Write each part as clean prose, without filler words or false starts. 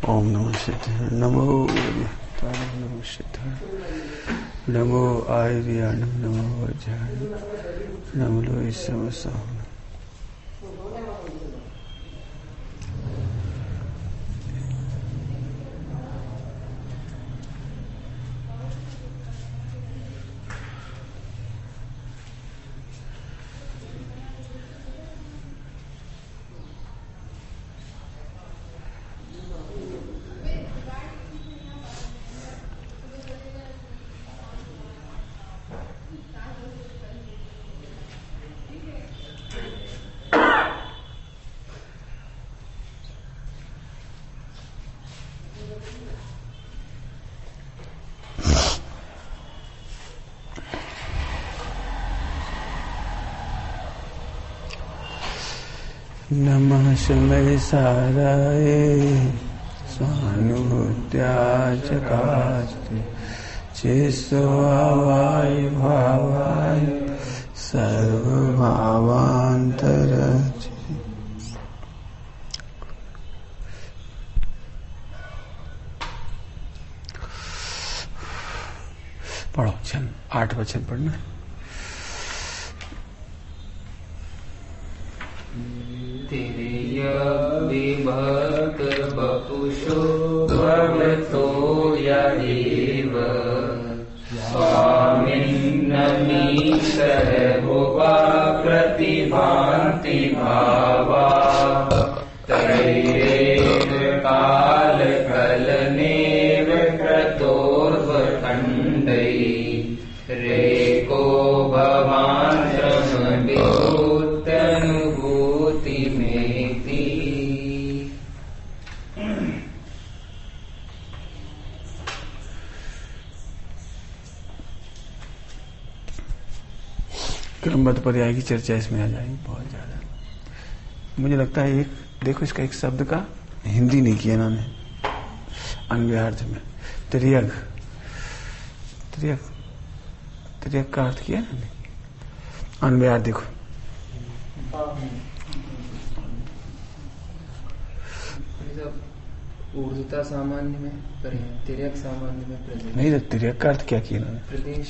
ओम नमः सिद्धाय नमो नमः सिद्धाय नमो आर्याणं नमो वज्राय नमो ईश्वरसाय। नमः शिवाय साराय स्वानुभूत्याचकास्ते चेष्टवाय भावाय सर्वभावान्तरचे। पढ़ो छंद 8 वचन पढ़ना। विभक्त बपुषो भवतो यदेव स्वामिन्नमीशर भुवा प्रतिभान्ति भावा त्रयेव कालकलनेव क्रतोर्वखण्डै रेको भवान् ब्रह्मविभूत्यनुभूति मेति। क्रमबद्ध पर्याय की चर्चा इसमें आ जाएगी बहुत ज्यादा। मुझे लगता है एक देखो इसका एक शब्द का हिंदी नहीं किया इन्होंने अन्वयार्थ में। त्रियग त्रियग त्रियग का अर्थ किया ना अन्वयार्थ देखो। ऊर्ध्वता सामान्य में तिर्यक सामान्य में प्रदेश नहीं। तो तिर्यक का अर्थ क्या किया इन्होंने? प्रदेश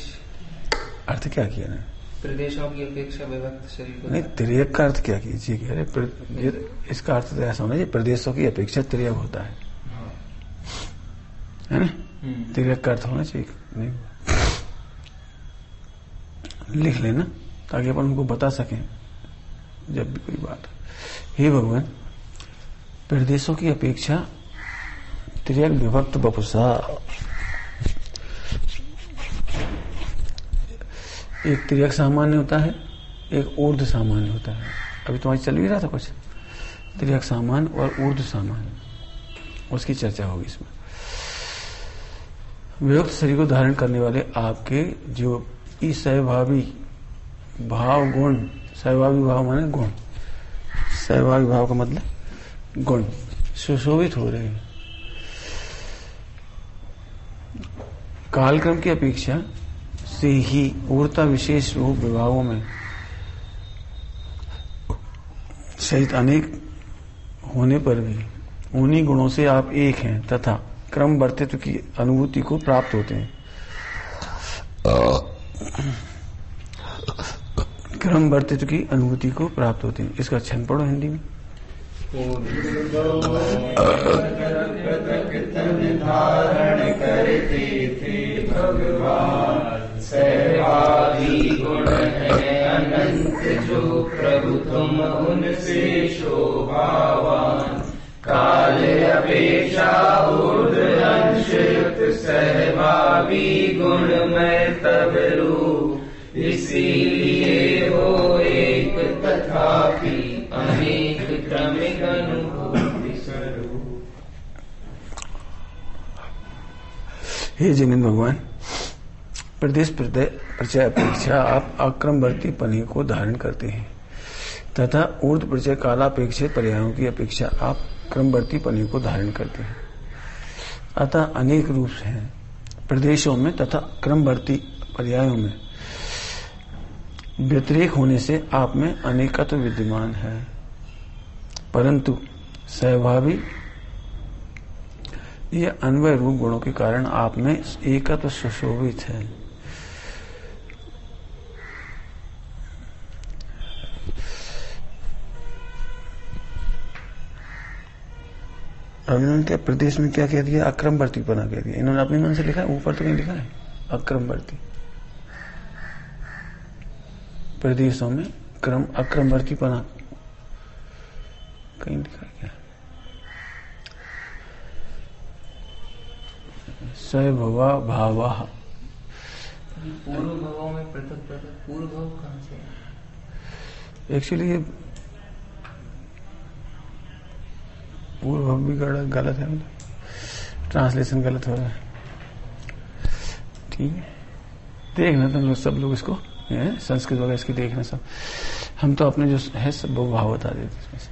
अर्थ क्या किया इन्होंने? प्रदेशों की अपेक्षा विभक्त शरीर को नहीं। तिर्यक का अर्थ क्या कीजिए? कह रहे इसका अर्थ तो ऐसा होना चाहिए प्रदेशों की अपेक्षा तिर्यक होता है, है ना? तिर्यक का अर्थ होना चाहिए। नहीं लिख लेना ताकि अपन उनको बता सकें जब भी कोई बात। हे भगवान, प्रदेशों की अपेक्षा तिर्यक विभक्त बपुषा। एक तिर्यक सामान्य होता है, एक ऊर्ध्व सामान्य होता है। अभी तुम्हारी चल भी रहा था कुछ तिर्यक सामान्य और ऊर्ध्व सामान्य, उसकी चर्चा होगी इसमें। विभक्त शरीर को धारण करने वाले आपके जो सहभावी भाव गुण, सहभावी भाव माने गुण, सहभावी भाव का मतलब गुण सुशोभित हो रहे हैं। कालक्रम की अपेक्षा से ही ऊर्ता विशेष रूप विभागों में सहित अनेक होने पर भी उन्हीं गुणों से आप एक हैं तथा क्रम वर्तित्व की अनुभूति को प्राप्त होते हैं। क्रम वर्तित्व की अनुभूति को प्राप्त होते हैं। इसका छंद पढ़ो हिंदी में। धारण करते थे भगवान सहभागी गुण है अनंत जो प्रभु तुम उनसे शोभावान। काल अपेक्षा ऊर्ध्व अंशयुक्त सहभागी गुण में तब रूप इसीलिए हो एक तथापि अनेक क्रमिक अनुभूति स्वरूप। हे जिनेन्द्र भगवान, प्रदेश प्रचय अपेक्षा आप अक्रमवर्ती पनी को धारण करते हैं तथा ऊर्ध्व प्रचय कालापेक्षित पर्यायों की अपेक्षा आप क्रमवर्ती पनी को धारण करते हैं। अतः अनेक रूप हैं प्रदेशों में तथा क्रमवर्ती पर्यायों में व्यतिरेक होने से आप में अनेकत्व विद्यमान है, परंतु सहभावी ये अन्वय रूप गुणों के कारण आप में एकत्व सुशोभित है। अब इन्होंने क्या प्रदेश में क्या कह दिया? अक्रमवर्तीपना कह दिया। इन्होंने अपने मन से लिखा है, ऊपर तो नहीं लिखा है अक्रमवर्ती। प्रदेशों में अक्रमवर्तीपना कहीं लिखा है क्या? सभवा भावा। पूर्व भावों में पृथक पूर्व भाव कहाँ से? एक्चुअली ये पूर्व भाव भी गलत है, ट्रांसलेशन गलत हो रहा है। ठीक है, देखना तुम लोग, सब लोग इसको संस्कृत वगैरह इसकी देखना सब। हम तो अपने जो है सब वो भाव बता देते इसमें से।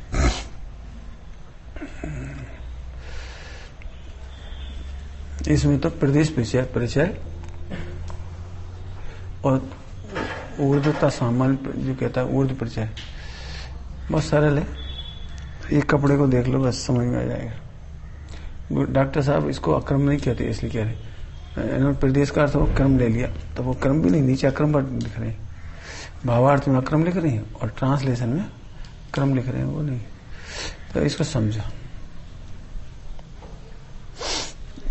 इसमें तो प्रदेश परिचय और ऊर्ध्वता सामान्य जो कहता है ऊर्ध्व परिचय, बहुत सरल है। एक कपड़े को देख लो बस समझ में आ जाएगा। डॉक्टर साहब इसको अक्रम नहीं कहते, इसलिए कह रहे इन्होंने प्रदेश का अर्थ वो क्रम ले लिया, तो वो क्रम भी नहीं, नीचे अक्रम लिख रहे हैं। भावार्थ में अक्रम लिख रहे हैं और ट्रांसलेशन में क्रम लिख रहे हैं, वो नहीं। तो इसको समझो,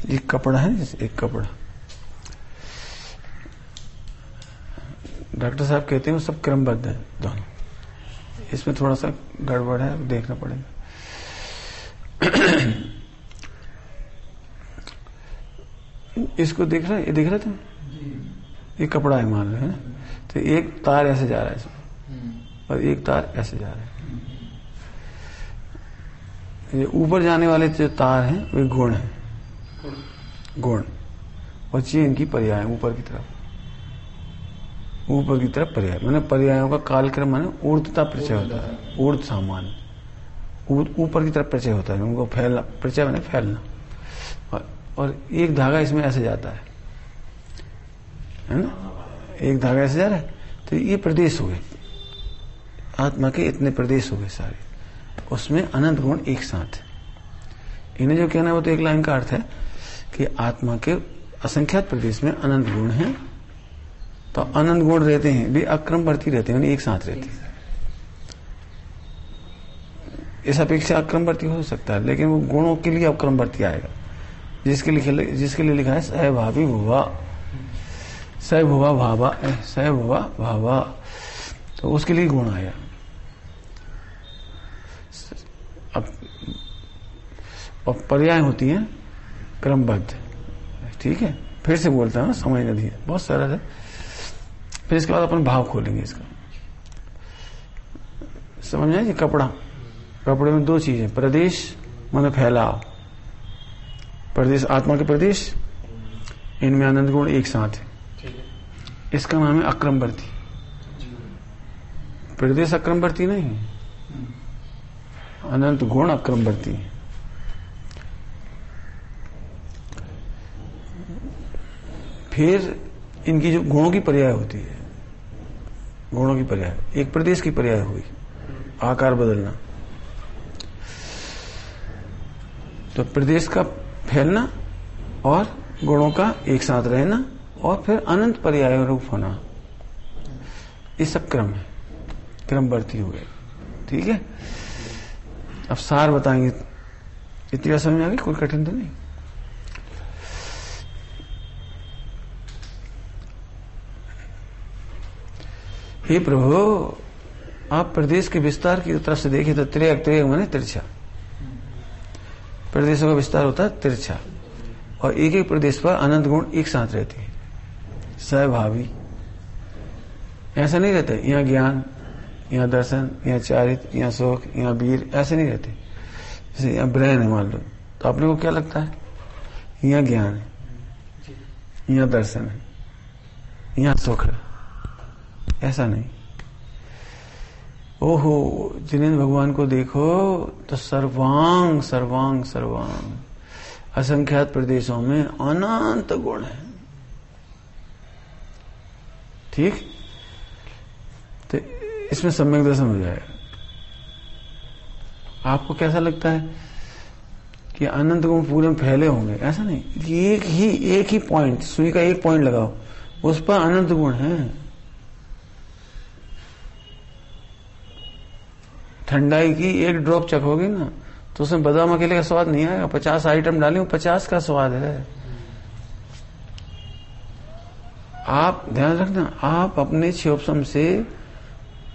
एक कपड़ा है, एक कपड़ा डॉक्टर साहब कहते हैं वो सब क्रमबद्ध है दोनों। इसमें थोड़ा सा गड़बड़ है, देखना पड़ेगा। इसको देख रहे, ये देख रहे थे, ये कपड़ा है मान रहे हैं, तो एक तार ऐसे जा रहा है इसमें और एक तार ऐसे जा रहा है। ये ऊपर जाने वाले जो तार हैं वे गुण है, गुण, और ये इनकी पर्याय ऊपर की तरफ, ऊपर की तरफ पर्याय। मैंने पर्यायों का कालक्रम माने ऊर्ध्वता परिचय होता है, ऊर्ध्व सामान्य, ऊपर की तरफ परिचय होता है उनको, फैलना परिचय माने फैलना। और एक धागा इसमें ऐसे जाता है ना, एक धागा ऐसे जा रहा है, तो ये प्रदेश हो गए, आत्मा के इतने प्रदेश हो गए सारे, उसमें अनंत गुण एक साथ। इन्हें जो कहना है वो तो एक लाइन का अर्थ है कि आत्मा के असंख्यात प्रदेश में अनंत गुण हैं, तो अनंत गुण रहते हैं भी अक्रमवर्ती रहते हैं, एक साथ रहते हैं। इस अपेक्षा अक्रमवर्ती हो सकता है, लेकिन वो गुणों के लिए अक्रमवर्ती आएगा, जिसके लिए लिखा है सहभावी भुवा, सहभुवा भावा, सहभुवा भावा, तो उसके लिए गुण आया। अब पर्याय होती है क्रमबद्ध। ठीक है, फिर से बोलता हूं, समझ न दिए, बहुत सरल है। फिर इसके बाद अपन भाव खोलेंगे इसका, समझ में। कपड़ा, कपड़े में दो चीजें, प्रदेश माने फैलाव, प्रदेश आत्मा के प्रदेश, इनमें आनंद गुण एक साथ है, इसका नाम है अक्रमवर्ती। प्रदेश अक्रमवर्ती नहीं, अनंत गुण अक्रमवर्ती है। फिर इनकी जो गुणों की पर्याय होती है, गुणों की पर्याय, एक प्रदेश की पर्याय हुई आकार बदलना, तो प्रदेश का फैलना और गुणों का एक साथ रहना और फिर अनंत पर्याय रूप होना, ये सब क्रम है, क्रमवर्ती हुए। ठीक है, अब सार बताएंगे, इतनी बात समझ आ गई, कोई कठिन तो नहीं। हे प्रभु, आप प्रदेश के विस्तार की तरफ से देखें तो त्रियक माने तिरछा, प्रदेशों का विस्तार होता है तिरछा, और एक एक प्रदेश पर अनंत गुण एक साथ रहते हैं, सहभावी। ऐसा नहीं रहता यहाँ ज्ञान, यहाँ दर्शन, यहाँ चारित्र, यहाँ शोक, यहाँ वीर, ऐसे नहीं रहते। जैसे यहाँ ब्रह्म है मान लो, तो अपने को क्या लगता है यहाँ ज्ञान है, यहाँ दर्शन है, यहाँ सुख है, ऐसा नहीं। ओहो, जिनेन्द्र भगवान को देखो तो सर्वांग सर्वांग सर्वांग असंख्यात प्रदेशों में अनंत गुण है। ठीक, तो इसमें सम्यक दर्शन हो जाएगा। आपको कैसा लगता है कि अनंत गुण पूरे में फैले होंगे, ऐसा नहीं। एक ही पॉइंट, सुई का एक पॉइंट लगाओ, उस पर अनंत गुण है। ठंडाई की एक ड्रॉप चखोगे ना तो उसमें बादाम अकेले का स्वाद नहीं आएगा, 50 आइटम डाले 50 का स्वाद है। आप ध्यान रखना, आप अपने क्षोभसम से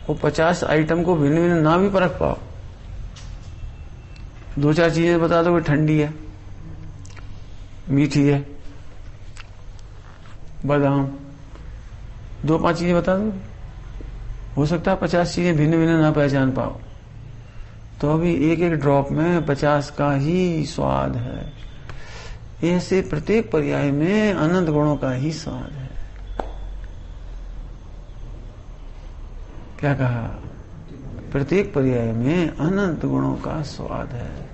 वो 50 आइटम को भिन्न भिन्न ना भी परख पाओ, 2-4 चीजें बता दो कि ठंडी है, मीठी है, बादाम, 2-5 चीजें बता दो, हो सकता है 50 चीजें भिन्न भिन्न ना पहचान पाओ, तो अभी एक एक ड्रॉप में 50 का ही स्वाद है। ऐसे प्रत्येक पर्याय में अनंत गुणों का ही स्वाद है। क्या कहा? प्रत्येक पर्याय में अनंत गुणों का स्वाद है।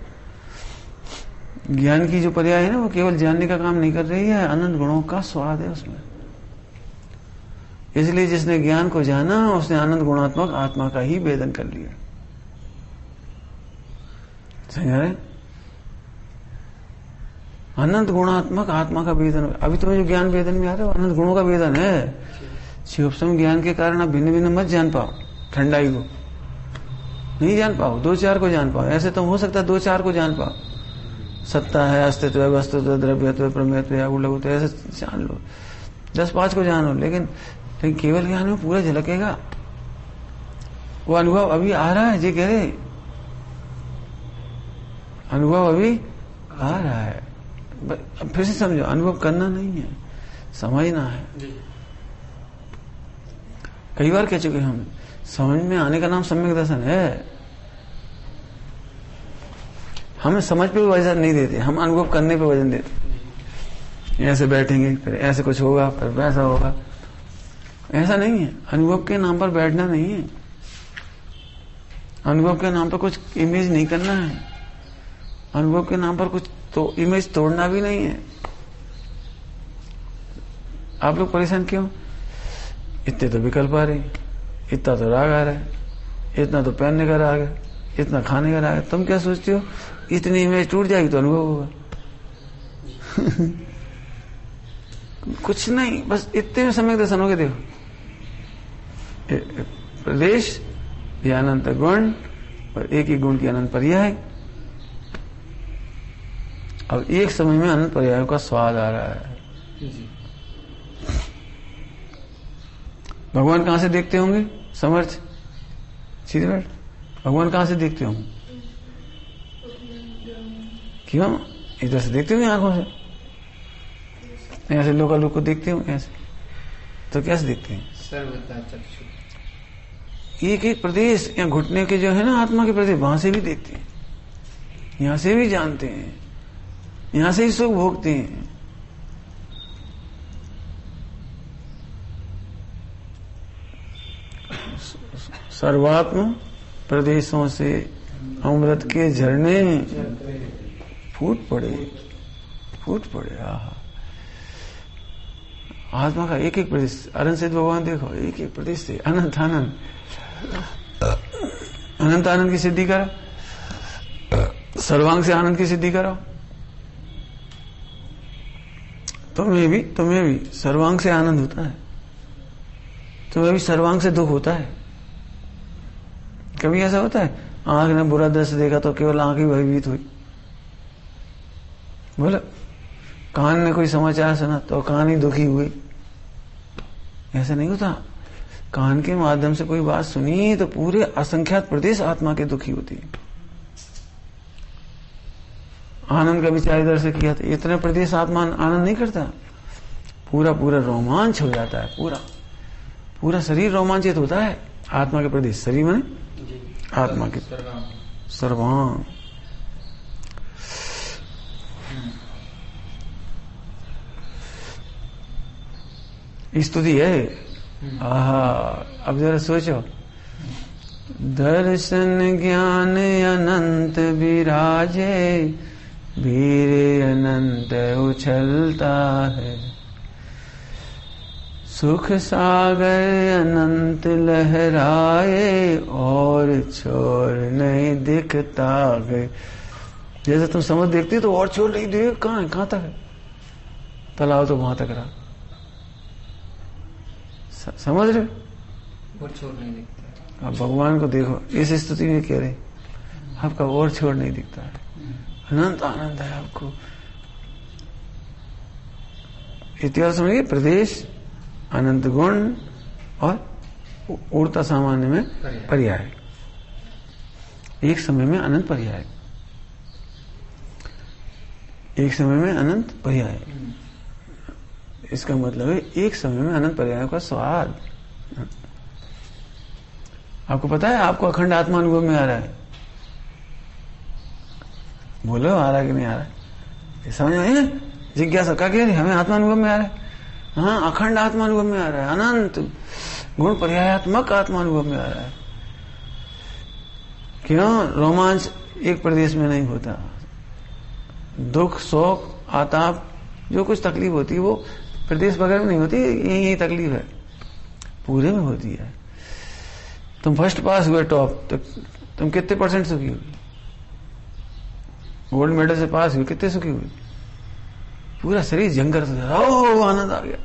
ज्ञान की जो पर्याय है ना, वो केवल जानने का काम नहीं कर रही है, अनंत गुणों का स्वाद है उसमें। इसलिए जिसने ज्ञान को जाना उसने अनंत गुणात्मक आत्मा का ही वेदन कर लिया। समझ रहे? अनंत गुणात्मक आत्मा का वेदन। अभी तुम्हें जो ज्ञान वेदन में आ रहा है अनंत गुणों का वेदन है। शिवोपम ज्ञान के कारण आप भिन्न भिन्न मत जान पाओ, ठंडाई को नहीं जान पाओ, 2-4 को जान पाओ। ऐसे तो हो सकता है 2-4 को जान पाओ, सत्ता है, अस्तित्व है, वस्तुत्व, द्रव्यत्व, प्रमेयत्व या उलघुत्व, ऐसे जान लो, 10-5 को जानो, लेकिन केवल ज्ञान में पूरा झलकेगा। वो अनुभव अभी आ रहा है, जी कह रहे अनुभव अभी आ रहा है। अब फिर से समझो, अनुभव करना नहीं है, समझना है। कई बार कह चुके हम, समझ में आने का नाम सम्यक दर्शन है। हम समझ पे वजन नहीं देते, हम अनुभव करने पे वजन देते। ऐसे बैठेंगे, फिर ऐसे कुछ होगा, फिर वैसा होगा, ऐसा नहीं है। अनुभव के नाम पर बैठना नहीं है, अनुभव के नाम पर कुछ इमेज नहीं करना है, अनुभव के नाम पर कुछ तो इमेज तोड़ना भी नहीं है। आप लोग परेशान क्यों? इतने तो विकल्प आ रहे, इतना तो राग आ रहा है, इतना तो पहनने का राग है, इतना खाने का राग है। तुम क्या सोचते हो इतनी इमेज टूट जाएगी तो अनुभव होगा? कुछ नहीं, बस इतने में सम्यक दर्शन हो गए। देखो, प्रदेश या अनंत गुण और एक ही गुण की अनंत पर्याय। अब एक समय में अनंत पर्यायों का स्वाद आ रहा है। भगवान कहां से देखते होंगे? समर्थ सीधे बैठ। भगवान कहां से देखते होंगे? क्यों? इधर से देखते होंगे, आंखों से, ऐसे लोकल लोग को देखते होंगे ऐसे, तो कैसे देखते हैं? सर्वथा चक्षु। एक एक प्रदेश या घुटने के जो है ना आत्मा के प्रदेश, वहां से भी देखते हैं, यहां से भी जानते हैं, यहां से ही सुख भोगते हैं। सर्वात्म प्रदेशों से अमृत के झरने फूट पड़े। आत्मा का एक एक प्रदेश, अनंत से भगवान देखो, एक एक प्रदेश से अनंत आनंद, अनंत आनंद की सिद्धि करो, सर्वांग से आनंद की सिद्धि करो। तुम्हें भी सर्वांग से आनंद होता है, तुम्हें भी सर्वांग से दुख होता है। कभी ऐसा होता है आंख ने बुरा दृश्य देखा तो केवल आंख ही भयभीत हुई, बोला कान ने कोई समाचार सुना तो कान ही दुखी हुई? ऐसा नहीं होता। कान के माध्यम से कोई बात सुनी तो पूरे असंख्यात प्रदेश आत्मा के दुखी होती है। आनंद का विचार इधर से किया तो इतने प्रदेश आत्मा आनंद नहीं करता, पूरा रोमांच हो जाता है, पूरा शरीर रोमांचित होता है। आत्मा के प्रदेश, शरीर में आत्मा के सर्वांग। स्तुति है। आहा, अब जरा सोचो, दर्शन ज्ञान अनंत विराजे, वीर अनंत उछलता है, सुख सागर अनंत लहराए और छोर नहीं दिखता है। जैसे तुम समुद्र देखती हो तो और छोड़ नहीं दे, कहाँ है, कहाँ तक है तालाब, तो वहां तक रहा। समझ रहे? और छोड़ नहीं दिखता। अब भगवान को देखो, इस स्थिति में कह रहे आपका और छोड़ नहीं दिखता है, अनंत आनंद है आपको। इतिहास समझिए, प्रदेश, अनंत गुण और उड़ता सामान्य में पर्याय, एक समय में अनंत पर्याय, एक समय में अनंत पर्याय। इसका मतलब है एक समय में अनंत पर्यायों का स्वाद। आपको पता है आपको अखंड आत्मा अनुभव में आ रहा है? बोलो आ रहा है कि नहीं आ रहा है? समझ में जिज्ञासा क्या कह रही, हमें आत्मा अनुभव में आ रहा है। हाँ, अखंड आत्मा अनुभव में आ रहा है, अनंत गुण पर्यायात्मक आत्मा अनुभव में आ रहा है। क्यों? रोमांच एक प्रदेश में नहीं होता, दुख, शोक, आताप, जो कुछ तकलीफ होती है वो प्रदेश वगैरह में नहीं होती, यही तकलीफ है, पूरे में होती है। तुम फर्स्ट पास हुए टॉप, तो तुम कितने % सुखी हुई? गोल्ड मेडल से पास हुई, कितने सुखी हुई? पूरा शरीर जंगर से ओ आनंद आ गया।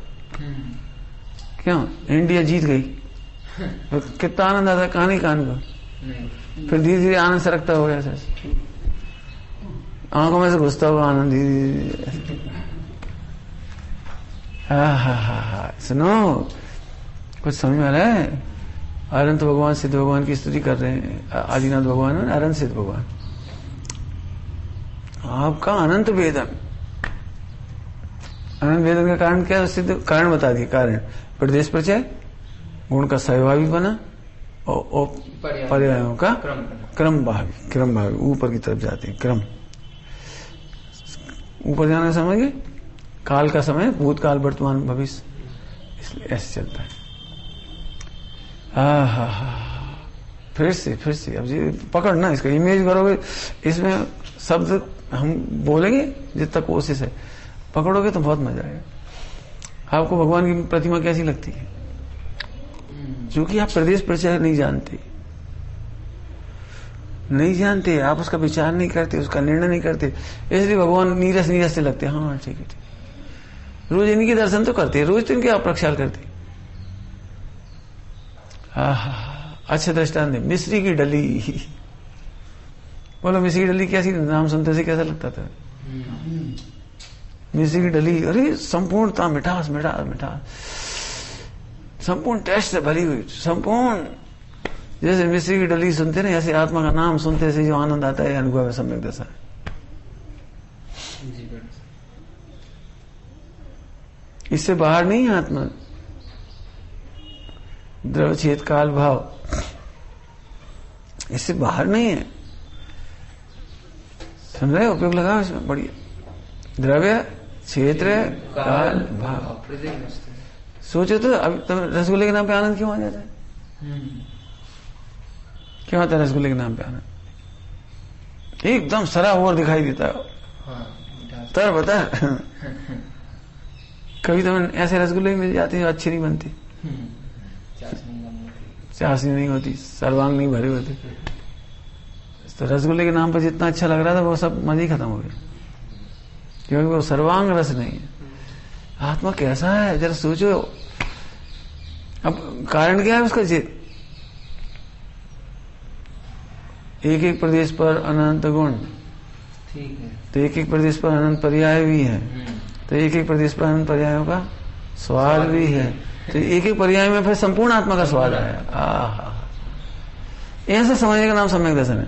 क्यों? इंडिया जीत गई। कितना आनंद आता है, कहानी कान को। फिर धीरे धीरे आनंद सरकता हो गया, सर आंखों में से घुसता हुआ आनंद धीरे धीरे। हा सुनो, कुछ समझ में आ रहा है? अनंत भगवान, सिद्ध भगवान की स्तुति कर रहे हैं, आदिनाथ भगवान और अनंत सिद्ध भगवान। आपका अनंत वेदन, अनंत वेदन का कारण क्या है? सिद्ध कारण बता दिए। कारण प्रदेश परिचय, गुण का सहभावी बना और पर्यायों का क्रम भावी, ऊपर की तरफ जाते हैं, क्रम ऊपर जाने समझिए। काल का समय, भूतकाल, वर्तमान, भविष्य, इसलिए ऐसे चलता है। फिर से अब जी पकड़ना, इसका इमेज करोगे, इसमें शब्द हम बोलेंगे जितना कोशिश है, पकड़ोगे तो बहुत मजा आएगा। आपको भगवान की प्रतिमा कैसी लगती है? क्योंकि आप प्रदेश परिचय नहीं जानते, आप उसका विचार नहीं करते, उसका निर्णय नहीं करते, इसलिए भगवान नीरस से लगते हैं। हाँ ठीक है, रोज इनके दर्शन तो करते हैं, रोज तो इनके आप प्रक्षाल करते हैं। अच्छा दृष्टांत, मिश्री की डली। बोलो मिश्री की डली कैसी, नाम सुनते से कैसा लगता था? मिश्री की डली, अरे संपूर्णता, मिठास, संपूर्ण टेस्ट से भरी हुई, संपूर्ण। जैसे मिश्री की डली सुनते ना, ऐसे आत्मा का नाम सुनते से जो आनंद आता है, अनुभव है, सम्यक दशा है। इससे बाहर नहीं है आत्मा। द्रव्य छेद काल भाव, इससे बाहर नहीं है। समझ रहे? उपयोग लगाओ इसमें, बढ़िया। द्रव्य क्षेत्र काल भाव। सोचो तो, अब तुम रसगुल्ले के नाम पे आनंद क्यों आ जाता है? क्यों आता है रसगुल्ले के नाम पे आनंद? एकदम सरा और दिखाई देता है, तर बता। कभी तो ऐसे रसगुल्ले मिल जाते हैं अच्छी नहीं बनती, चाशनी नहीं होती, सर्वांग नहीं भरे होते। तो रसगुल्ले के नाम पर जितना अच्छा लग रहा था वो सब मजे ही खत्म हो गया, क्योंकि वो सर्वांग रस नहीं है। आत्मा कैसा है जरा सोचो। अब कारण क्या है उसका? एक एक प्रदेश पर अनंत गुण, ठीक है, तो एक एक प्रदेश पर अनंत पर्याय भी है, तो एक एक प्रदेश पर अनंत पर्यायों का स्वाद भी है, तो एक एक पर्याय में फिर संपूर्ण आत्मा का स्वाद आया। ऐसे समझने का नाम सम्यक दर्शन है।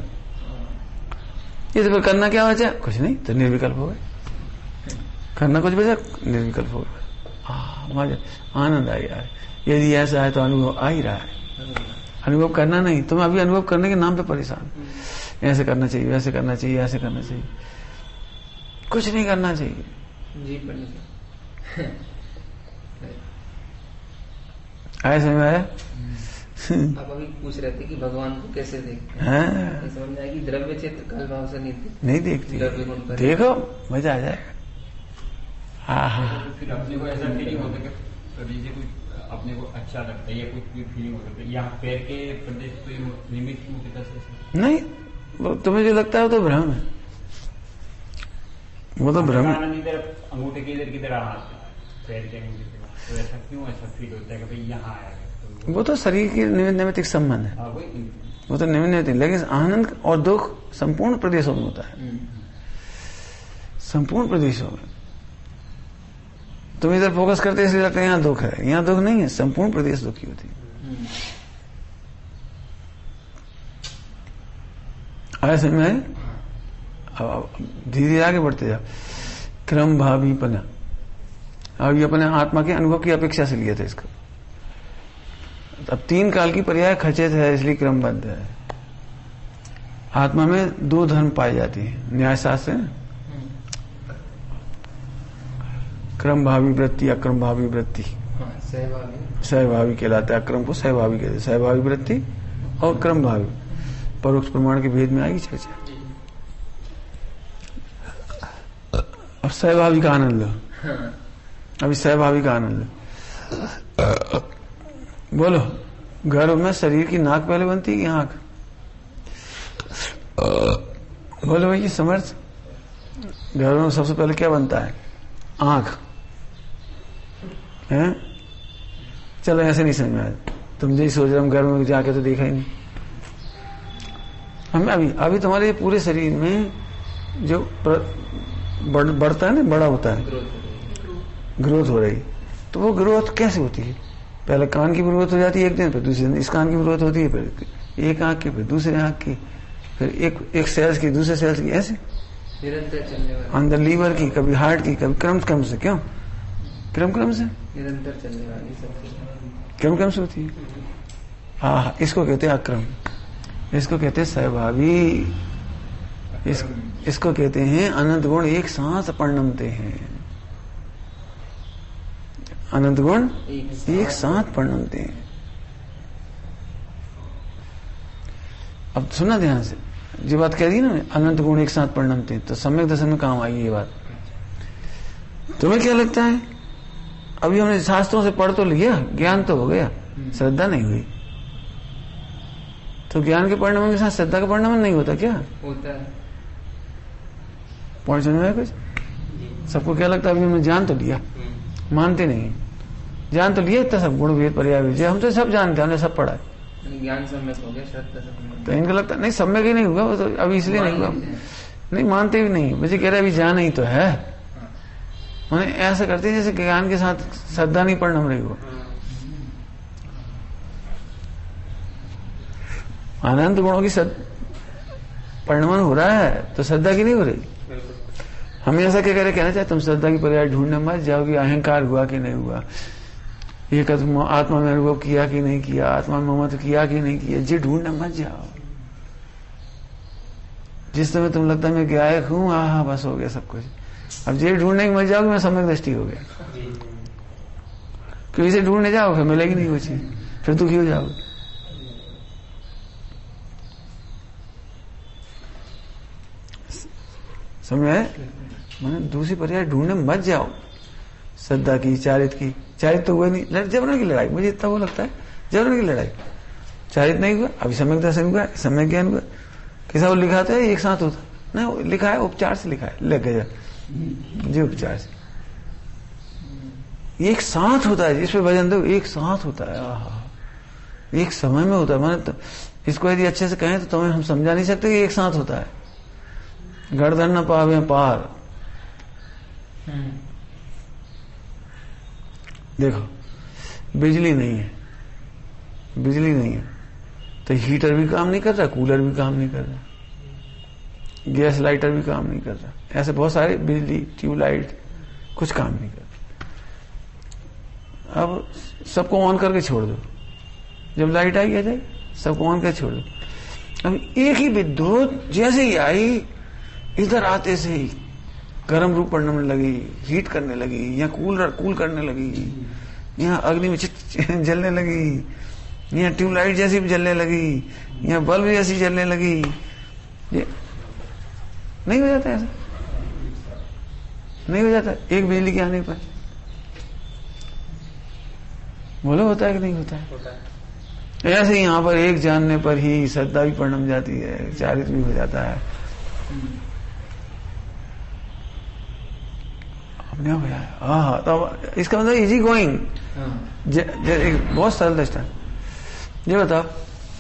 ये तो फिर करना क्या बचा? कुछ नहीं, तो निर्विकल्प हो गए। करना कुछ बचा? निर्विकल्प हो गए। मजा, आनंद आ गया है। यदि ऐसा है तो अनुभव आ ही रहा है। अनुभव करना नहीं, तुम अभी अनुभव करने के नाम पे परेशान। ऐसे करना चाहिए, वैसे करना चाहिए, ऐसे करना चाहिए, कुछ नहीं करना चाहिए। जी आया समझ में आया? आप अभी पूछ रहे थे कि भगवान को कैसे देखते हैं? समझ में आएगी, द्रव्य क्षेत्र काल भाव से नहीं देखती। देखो मजा आ जाएगा। फिर अपने को ऐसा फीलिंग होता है कि अपने को अच्छा लगता है या कुछ भी फीलिंग होता है, यहाँ पैर के प्रदेश निमित्त नहीं, वो तुम्हें जो लगता है वो तो भ्रम है। वो तो भ्रम, अंगूठे के इधर किधर पैर के अंगूठे, तो ऐसा क्यों ऐसा फील होता है कि भाई यहाँ आया? वो तो शरीर की नैमित्तिक संबंध है, वो तो नैमित्तिक। लेकिन आनंद और दुख संपूर्ण प्रदेशों में होता है, संपूर्ण प्रदेशों में। तुम इधर फोकस करते इसलिए लगता है यहाँ दुख है, यहाँ दुख नहीं है, संपूर्ण प्रदेश दुखी होती है। ऐसे में धीरे आगे बढ़ते जाओ। क्रम भावीपना, अब ये अपने आत्मा के अनुभव की अपेक्षा से लिया था इसको। अब 3 काल की पर्याय खचित है, इसलिए क्रमबद्ध है। आत्मा में 2 धर्म पाई जाती है न्याय शास्त्र से, क्रम भावी वृत्ति, अक्रम भावी वृत्ति। सहभावी कहलाता है, अक्रम को सहभावी कहते हैं। सहभावी वृत्ति और क्रम भावी, परोक्ष प्रमाण के भेद में आएगी चर्चा। अब सहभावी का आनंद लो, अभी सहभावी का आनंद लो। बोलो, गर्भ में शरीर की नाक पहले बनती है कि आंख? बोलो भाई, समर्थ, गर्भ में सबसे पहले क्या बनता है? आंख है? चलो ऐसे नहीं समझ में आया, तुम यही सोच रहे हो गर्भ में जाके तो देखा ही नहीं। हमें अभी तुम्हारे पूरे शरीर में जो बढ़ता है ना, बड़ा होता है, ग्रोथ हो रही, तो वो ग्रोथ कैसे होती है? पहले कान की ग्रोथ हो जाती है एक दिन, फिर दूसरे दिन इस कान की ग्रोथ होती है, फिर एक आंख की, फिर दूसरे आंख की, फिर एक सेल्स की, दूसरे सेल्स की, ऐसे निरंतर चलने वाली। अंदर लीवर की, कभी हार्ट की, कभी क्रम से। क्यों क्रम से? निरंतर चलने वाली सब क्रम से होती है। हाँ, इसको कहते हैं अक्रम, इसको कहते हैं सहभावी, इसको कहते हैं अनंत गुण एक साथ परिणमते हैं। अनंत गुण एक साथ परिणमते हैं। अब सुना ध्यान से, जो बात कह दी ना, अनंत गुण एक साथ परिणमते हैं, तो सम्यक दर्शन में काम आई ये बात। तुम्हें क्या लगता है? अभी हमने शास्त्रों से पढ़ तो लिया, ज्ञान तो हो गया, श्रद्धा नहीं हुई। तो ज्ञान के परिणाम के साथ श्रद्धा का परिणाम नहीं होता क्या? होता है। पॉइंट समझ में कुछ? सबको क्या लगता है अभी हमने जान तो लिया, मानते नहीं। जान तो लिया इतना सब, गुण भेद पर्याय विजय, हम तो सब जानते हैं, हमने सब पढ़ा है। ज्ञान सम्यक हो गया, श्रद्धा तो इनको लगता नहीं सम्यक ही नहीं हुआ, वो तो अभी इसलिए नहीं हुआ, नहीं मानते भी नहीं। मुझे कह रहा है अभी जान ही तो है, मैंने ऐसा करते जैसे ज्ञान के साथ श्रद्धा नहीं परिणम रही हो। अनंत गुणों की परिणमन हो रहा है तो श्रद्धा की नहीं हो रही। हम ऐसा क्या कहना चाहते, तुम श्रद्धा की पर्याय ढूंढने मत जाओ कि अहंकार हुआ कि नहीं हुआ, ये तुम आत्मा में अनुभव किया कि नहीं किया, आत्मा में ममत्व किया कि नहीं किया, ये ढूंढने मत जाओ। जिस समय तुम लगता है मैं गायक हूं, हाँ बस हो गया सब कुछ, अब ये ढूंढने की मत जाओ कि मैं सम्यक दृष्टि हो गया, क्योंकि इसे ढूंढने जाओ फिर मिलेगी नहीं वो चीज, फिर दुखी हो जाओगे। समझ आए? मैंने दूसरी पर्याय ढूंढने मत जाओ, श्रद्धा की, चारित की। चारित तो हुआ नहीं, जबरन की लड़ाई, मुझे इतना वो लगता है, जबरन की लड़ाई। चारित नहीं हुआ, अभी सम्यक दर्शन हुआ, सम्यक ज्ञान हुआ, किसा वो लिखा था एक साथ होता नहीं, लिखा है उपचार से, लिखा है लग गया जी, उपचार से एक साथ होता है। जिस पे भजन दो एक साथ होता है, आहा, एक समय में होता है। मैंने तो इसको यदि अच्छे से कहें तो तुम्हें हम समझा नहीं सकते कि एक साथ होता है। गर्दन न पावे पार, देखो बिजली नहीं है, बिजली नहीं है तो हीटर भी काम नहीं कर रहा, कूलर भी काम नहीं कर रहा, गैस लाइटर भी काम नहीं कर रहा, ऐसे बहुत सारे बिजली, ट्यूबलाइट कुछ काम नहीं कर रहा। अब सबको ऑन करके छोड़ दो, जब लाइट आई आ जाए सबको ऑन करके छोड़ दो। अब एक ही विद्युत जैसे ही आई, इधर आते से ही गर्म रूप पड़ने लगी, हीट करने लगी, यहाँ कूल करने लगी, यहाँ अग्नि में जलने लगी, यहाँ ट्यूबलाइट जैसी भी जलने लगी, यहाँ बल्ब जैसी जलने लगी। ये नहीं हो जाता, ऐसा नहीं हो जाता एक बिजली के आने पर? बोलो होता है कि नहीं होता है? ऐसे ही यहाँ पर एक जानने पर ही श्रद्धा भी परिणम जाती है, चारित्र भी हो जाता है। हाँ, तो इसका मतलब इजी गोइंग, बहुत सरल दृष्टा। ये बताओ,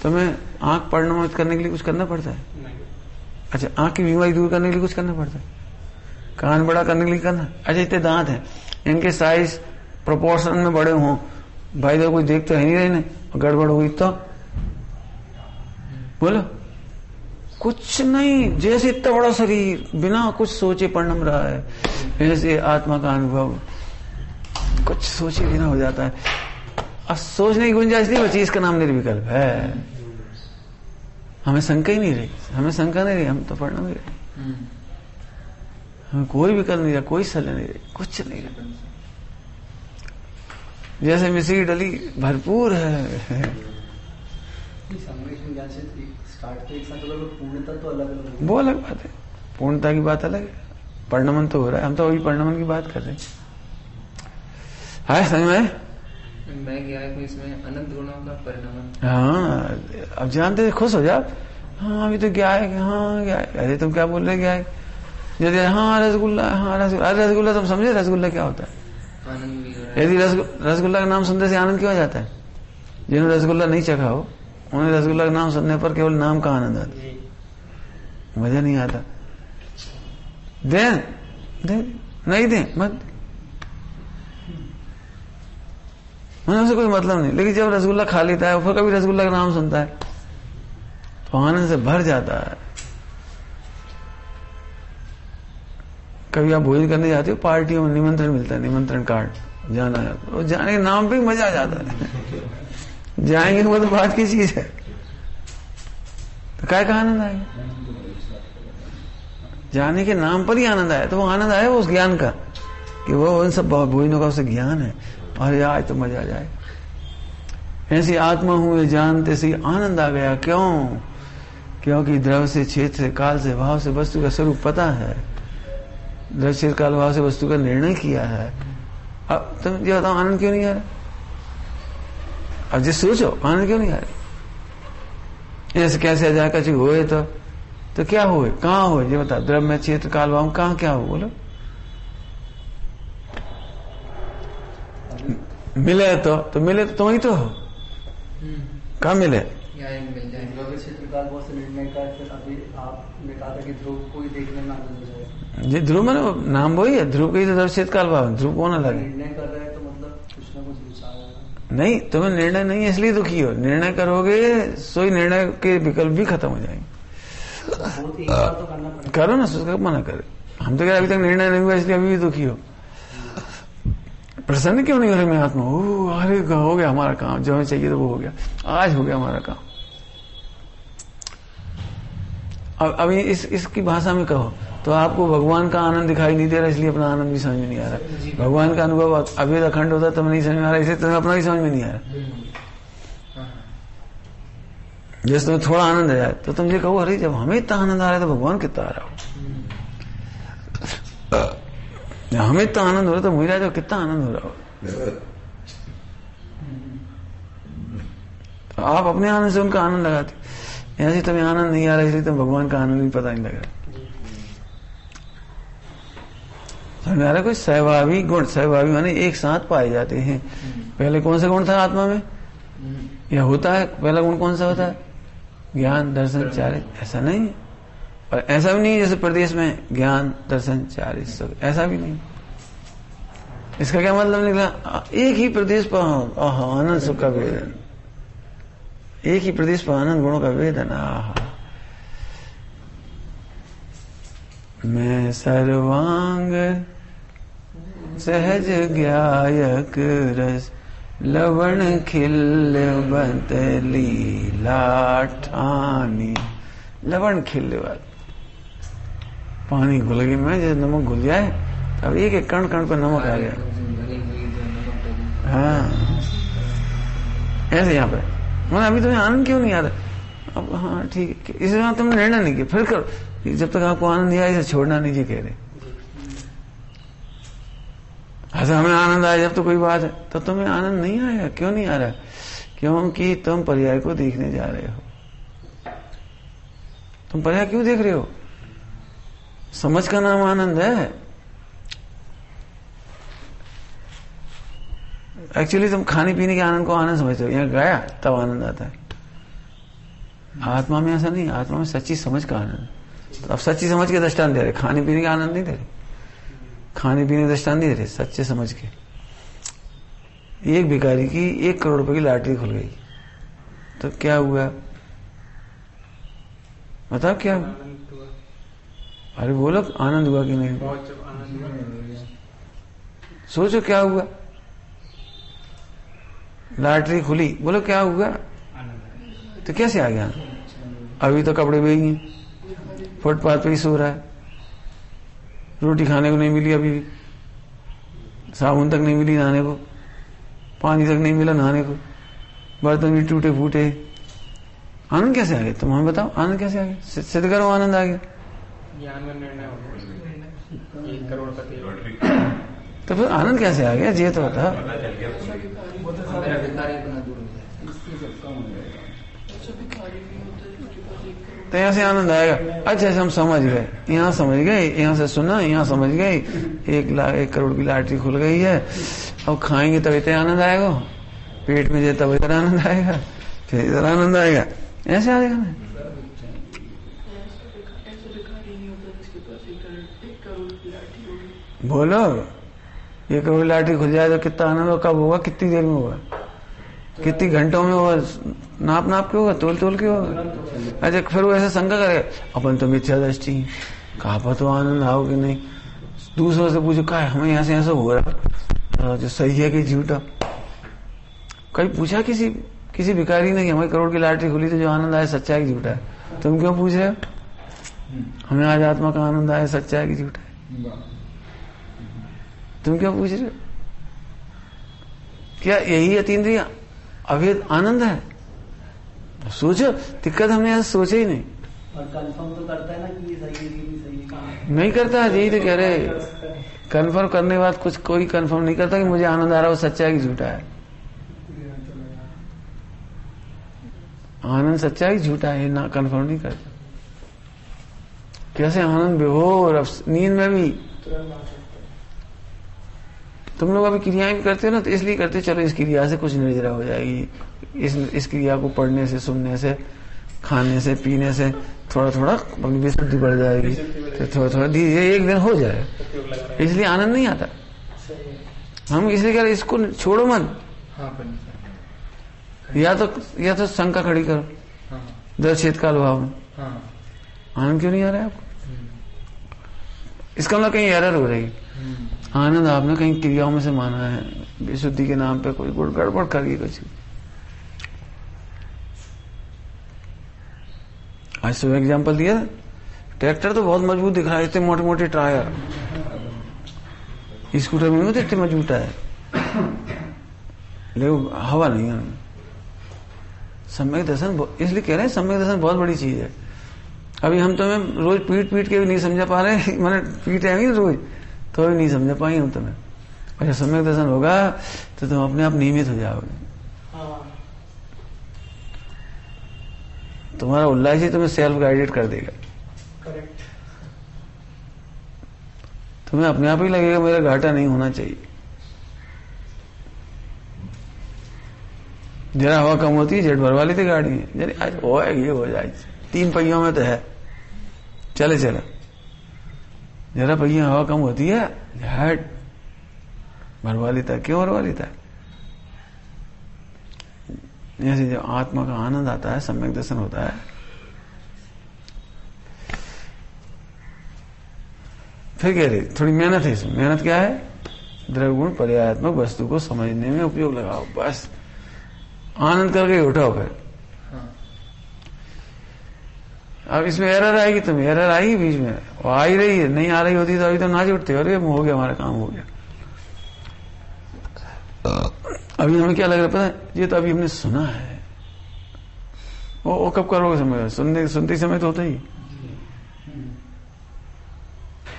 तुम्हें आंख पढ़ना मत करने के लिए कुछ करना पड़ता है? अच्छा, आंख की बीमारी दूर करने के लिए कुछ करना पड़ता है? कान बड़ा करने के लिए करना? अच्छा, इतने दांत हैं, इनके साइज प्रोपोर्शन में बड़े हों, भाई तो कोई देख तो है नहीं रहे ने, गड़बड़ हुई तो बोलो कुछ नहीं। जैसे इतना बड़ा शरीर बिना कुछ सोचे परिणम रहा है, ऐसे आत्मा का अनुभव कुछ सोचे बिना हो जाता है। अब सोचने की गुंजाइश नहीं बची, इसका नाम निर्विकल्प है। हमें शंका ही नहीं रही, हमें शंका नहीं रही, हम तो परिणम ही रहे, हमें कोई विकल्प नहीं रहा, कोई सलाह नहीं रही, कुछ नहीं रहा। जैसे मिश्री डली भरपूर है। वो अलग बात है, पूर्णता की बात अलग है, परिणमन तो हो रहा है, हम तो अभी परिणमन की बात कर रहे हैं। समझ में? मैं गया है इसमें अनंत गुणों का परिणमन। हाँ, अब जानते खुश हो जाओ। हाँ अभी तो क्या है, हाँ क्या है, अरे तुम क्या बोल रहे क्या है? यदि हाँ रसगुल्ला, हाँ रसगुल्ला, अरे रसगुल्ला तुम समझे रसगुल्ला क्या होता है? आनंद भी हो रहा है। यदि रसगुल्ला का नाम सुनने से आनंद क्यों आ जाता है? जिन्होंने रसगुल्ला नहीं चखा हो उन्हें रसगुल्ला का नाम सुनने पर केवल नाम का आनंद आता है, मजा नहीं आता। दे नहीं दे मत, मैंने उसे कोई मतलब नहीं। लेकिन जब रसगुल्ला खा लेता है फिर कभी रसगुल्ला का नाम सुनता है तो आनंद से भर जाता है। कभी आप भोजन करने जाते हो, पार्टियों में निमंत्रण मिलता है, निमंत्रण कार्ड, जाना है, और जाने के नाम पे ही मजा आ जाता है। जाएंगे वो तो बात की चीज है, तो काय का आनंद आएगा? जाने के नाम पर ही आनंद आया, तो वो आनंद आया वो उस ज्ञान का, कि वो उन सब भोजनों का उसे ज्ञान है, और आज तो मजा आ जाएगा। ऐसी आत्मा हुए जानते से आनंद आ गया। क्यों? क्योंकि द्रव्य से, क्षेत्र से, काल से, भाव से वस्तु का स्वरूप पता है, द्रव्य क्षेत्र काल भाव से वस्तु का निर्णय किया है। अब तुम ये बताओ आनंद क्यों नहीं आ रहा? अब जिस सोचो आनंद क्यों नहीं आ रहा? ऐसे कैसे आ जाएगा चीज हुए तो क्या हुए, कहाँ हुए ये बता? द्रव्य में, क्षेत्र काल भाव कहाँ क्या हो? बोलो। मिले तो मिले तो तुम ही तो हो, कहाँ मिले? मिल जाए क्षेत्र काल भाव से निर्णय का। फिर अभी आपने कहा था कि ध्रुव को ही देखने में आनंद हो जाएगा। जी ध्रुव मैंने नाम वही है, ध्रुव का ही तो द्रव्य क्षेत्र काल भाव, ध्रुव कौन अलग है? निर्णय कर रहे हैं तो मतलब कुछ ना कुछ विचार नहीं, तुम्हें निर्णय नहीं है इसलिए दुखी हो। निर्णय करोगे सोई निर्णय के विकल्प भी खत्म हो जाएंगे। तो करना पड़ेगा। करो ना, कब मना करे? हम तो क्या अभी तक निर्णय नहीं हुआ इसलिए अभी भी दुखी हो। प्रसन्न क्यों नहीं हो रहे मैं आत्मा? अरे हो गया हमारा काम, जो हमें चाहिए तो वो हो गया, आज हो गया हमारा काम। अब अभी इसकी भाषा में कहो तो आपको भगवान का आनंद दिखाई नहीं दे रहा, इसलिए अपना आनंद भी समझ में नहीं आ रहा। भगवान का अनुभव अभी अखंड होता तो नहीं समझ में आ रहा, इसलिए तुम्हें अपना भी समझ में नहीं आ रहा। जैसे तुम्हें थोड़ा आनंद आ जाए तो तुम ये कहो अरे जब हमें इतना आनंद आ रहा है तो भगवान कितना आ रहा हो। हमें इतना आनंद हो रहा तो मुझे तो कितना आनंद हो रहा हो। तो आप अपने आनंद से उनका आनंद लगाते, ऐसे तुम्हें आनंद नहीं आ रहा इसलिए तुम भगवान का आनंद भी पता नहीं लग रहा। समझ आ रहा? कोई सहभावी गुण, सहभावी माने एक साथ पाए जाते हैं। पहले कौन सा गुण था आत्मा में? यह होता है पहला गुण कौन सा होता है? ज्ञान दर्शन चारित्र। ऐसा नहीं है, और ऐसा भी नहीं जैसे प्रदेश में ज्ञान दर्शन चारित्र, ऐसा भी नहीं। इसका क्या मतलब निकला? एक ही प्रदेश पर आनंद सुख का वेदन, एक ही प्रदेश पर आनंद गुणों का वेदन। मैं सर्वांग सहज ज्ञायक रस लवण खिलवत लीला ठानी। लवण खिलवत, पानी घुल गई में जैसे नमक घुल जाए, अब एक एक कण कण पर नमक आ गया। हाँ ऐसे यहाँ पे मैंने अभी तुम्हें आनंद क्यों नहीं आ रहा? अब हाँ ठीक है, इस बार तुमने निर्णय नहीं किया, फिर करो। जब तक आपको आनंद नहीं आया इसे छोड़ना नहीं जी कह रहे। ऐसा हमें आनंद आया जब तो कोई बात है, तो तुम्हें आनंद नहीं आया। क्यों नहीं आ रहा? क्योंकि तुम पर्याय को देखने जा रहे हो। तुम पर्याय क्यों देख रहे हो? समझ का नाम आनंद है। एक्चुअली तुम खाने पीने के आनंद को आनंद समझते हो, यहाँ गया तब आनंद आता है। आत्मा में ऐसा नहीं, आत्मा में सच्ची समझ का आनंद। तो अब सच्ची समझ के दृष्टांत दे रहे, खाने पीने का आनंद नहीं दे रहे, खाने पीने के दृष्टांत नहीं दे रहे, सच्चे समझ के। एक भिखारी की 1 करोड़ रुपए की लॉटरी खुल गई, तो क्या हुआ बताओ, क्या हुआ? अरे बोलो, आनंद हुआ कि नहीं? सोचो क्या हुआ। लॉटरी खुली, बोलो क्या हुआ? तो कैसे आ गया? अभी तो कपड़े बेचेंगे, फुटपाथ पे ही सो रहा है, रोटी खाने को नहीं मिली, अभी भी साबुन तक नहीं मिली नहाने को, पानी तक नहीं मिला नहाने को, बर्तन भी टूटे फूटे। आनंद कैसे आ गया? तुम हमें बताओ, आनंद कैसे आ गया? सिद्ध करो आनंद आ गया। ज्ञान में निर्णय हो गया, 1 करोड़पति। तो फिर आनंद कैसे आ गया? ये तो बता। तो यहाँ से आनंद आएगा। अच्छा हम समझ गए, यहाँ समझ गए, यहाँ से सुना, यहाँ समझ गए, 1 करोड़ की लॉटरी खुल गई है, अब खाएंगे तब इतना आनंद आएगा, पेट में जाए तब इधर आनंद आएगा, फिर इधर आनंद आएगा, ऐसे आएगा ना। बोलो 1 करोड़ की लॉटरी खुल जाए तो कितना आनंद होगा? कब होगा? कितनी देर में होगा? कितनी घंटों में होगा? नाप के होगा, तोल के होगा। अच्छा फिर वो ऐसे शंका करेगा, अपन तो मिथ्या दृष्टि, कहाँ पर तो आनंद आओगे नहीं। दूसरों से पूछो, क्या हमें यहाँ से ऐसा हो रहा, जो सही है कि झूठा? कहीं पूछा किसी भिखारी ने कि हमें 1 करोड़ की लॉटरी खुली तो जो आनंद आया सच्चा है कि झूठा है? तुम क्यों पूछ रहे हो? हमें आज आत्मा का आनंद आया, सच्चा है कि झूठा है? तुम क्यों पूछ रहे हो? क्या यही अतीन्द्रिय अभेद आनंद है? सोचो, दिक्कत हमने ऐसा सोचा ही नहीं। और कंफर्म तो करता है ना कि ये सही है कि नहीं सही है? नहीं करता है, यही तो कह रहे। कंफर्म करने के बाद कुछ कोई कंफर्म नहीं करता कि मुझे आनंद आ रहा है वो सच्चा है कि झूठा है। आनंद सच्चा है कि झूठा है ना कंफर्म नहीं करता। कैसे आनंद बेहोर, नींद में भी। तुम लोग अभी क्रियाएं भी करते हो ना, तो इसलिए करते चलो इस क्रिया से कुछ निर्जरा हो जाएगी, इस क्रिया को पढ़ने से, सुनने से, खाने से, पीने से थोड़ा थोड़ा अपनी विशुद्धि बढ़ जाएगी, तो थोड़ा थोड़ा धीरे एक दिन हो जाए, इसलिए आनंद नहीं आता। हम इसलिए कह रहे इसको छोड़ो मत, या तो शंका खड़ी करो, दर्शित काल भाव में आनंद क्यों नहीं आ रहा है आपको? इसका मतलब कहीं एरर हो रही। आनंद आपने कहीं क्रियाओं में से माना है, विशुद्धि के नाम पे कोई गड़बड़ करिए कुछ। आज सुबह एग्जाम्पल दिया, ट्रैक्टर तो बहुत मजबूत दिख रहा है, इतने मोटे मोटे टायर, स्कूटर में तो इतने मजबूत है, लेकिन हवा नहीं है। सम्यक दर्शन, इसलिए कह रहे हैं सम्यक दर्शन बहुत बड़ी चीज है। अभी हम तुम्हें रोज पीट के भी नहीं समझा पा रहे, मैंने पीटेंगे रोज तो भी नहीं समझा पाएंगे हम तुम्हें। अच्छा सम्यक दर्शन होगा तो तुम अपने आप नियमित हो जाओगे। तुम्हारा उल्लास ही तुम्हें सेल्फ गाइडेड कर देगा। करेक्ट। तुम्हें अपने आप ही लगेगा मेरा घाटा नहीं होना चाहिए। जरा हवा कम होती है जेट भरवा लेते गाड़ी में, जरा आज हो ये हो जाए, 3 पहियों में तो है, चले जरा पहिया हवा कम होती है झट भरवा लेता है। क्यों भरवा लेता है? जैसे जब आत्मा का आनंद आता है, सम्यक दर्शन होता है, फिर कह रही थोड़ी मेहनत है इसमें। मेहनत क्या है? द्रव्य गुण पर्यायात्मक वस्तु को समझने में उपयोग लगाओ, बस आनंद करके उठाओ। फिर अब इसमें एरर आएगी, तुम्हें एरर आएगी बीच में, वो आ ही रही है, नहीं आ रही होती तो अभी तो नाच उठते, अरे हो गया हमारा काम हो गया। अभी हमें क्या लग रहा है पता है? ये तो अभी हमने सुना है, वो कब करोगे? समय सुनते समय तो होता ही,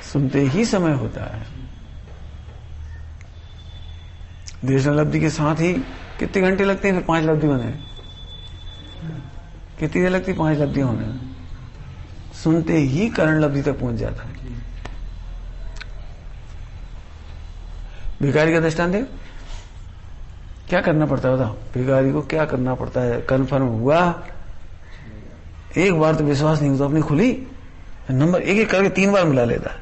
सुनते ही समय होता है। देशना लब्धि के साथ ही कितने घंटे लगते हैं फिर 5 लब्धि होने? कितनी देर लगती 5 लब्धि होने? सुनते ही करण लब्धि तक पहुंच जाता है। भिखारी का दृष्टांत है, क्या करना पड़ता है बताओ? भिखारी को क्या करना पड़ता है? कन्फर्म हुआ, एक बार तो विश्वास नहीं होता, अपनी खुली नंबर एक एक करके 3 बार मिला लेता है,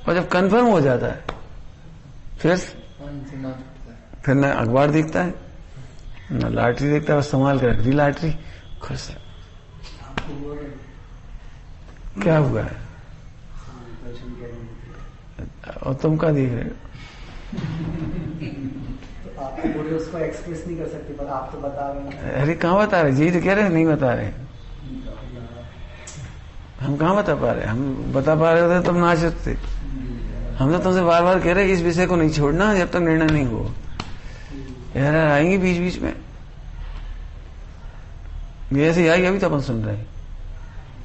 और जब कन्फर्म हो जाता है फिर न अखबार देखता है न लॉटरी देखता है, संभाल के रख दी लॉटरी, खुश है। क्या हुआ है? और तुम क्या देख रहे हो? तो आप पूरे उसको एक्सप्रेस नहीं कर सकते, पर आप तो बता रहे हैं। अरे कहाँ बता रहे? जी तो कह रहे हैं, नहीं बता रहे। हम कहाँ बता पा रहे? हम बता पा रहे होते तुम नाच सकते। हम तो तुमसे बार बार कह रहे इस विषय को नहीं छोड़ना जब तक निर्णय नहीं हो। यार आएंगे बीच बीच में, ऐसे आई अभी तो अपन सुन रहे हैं,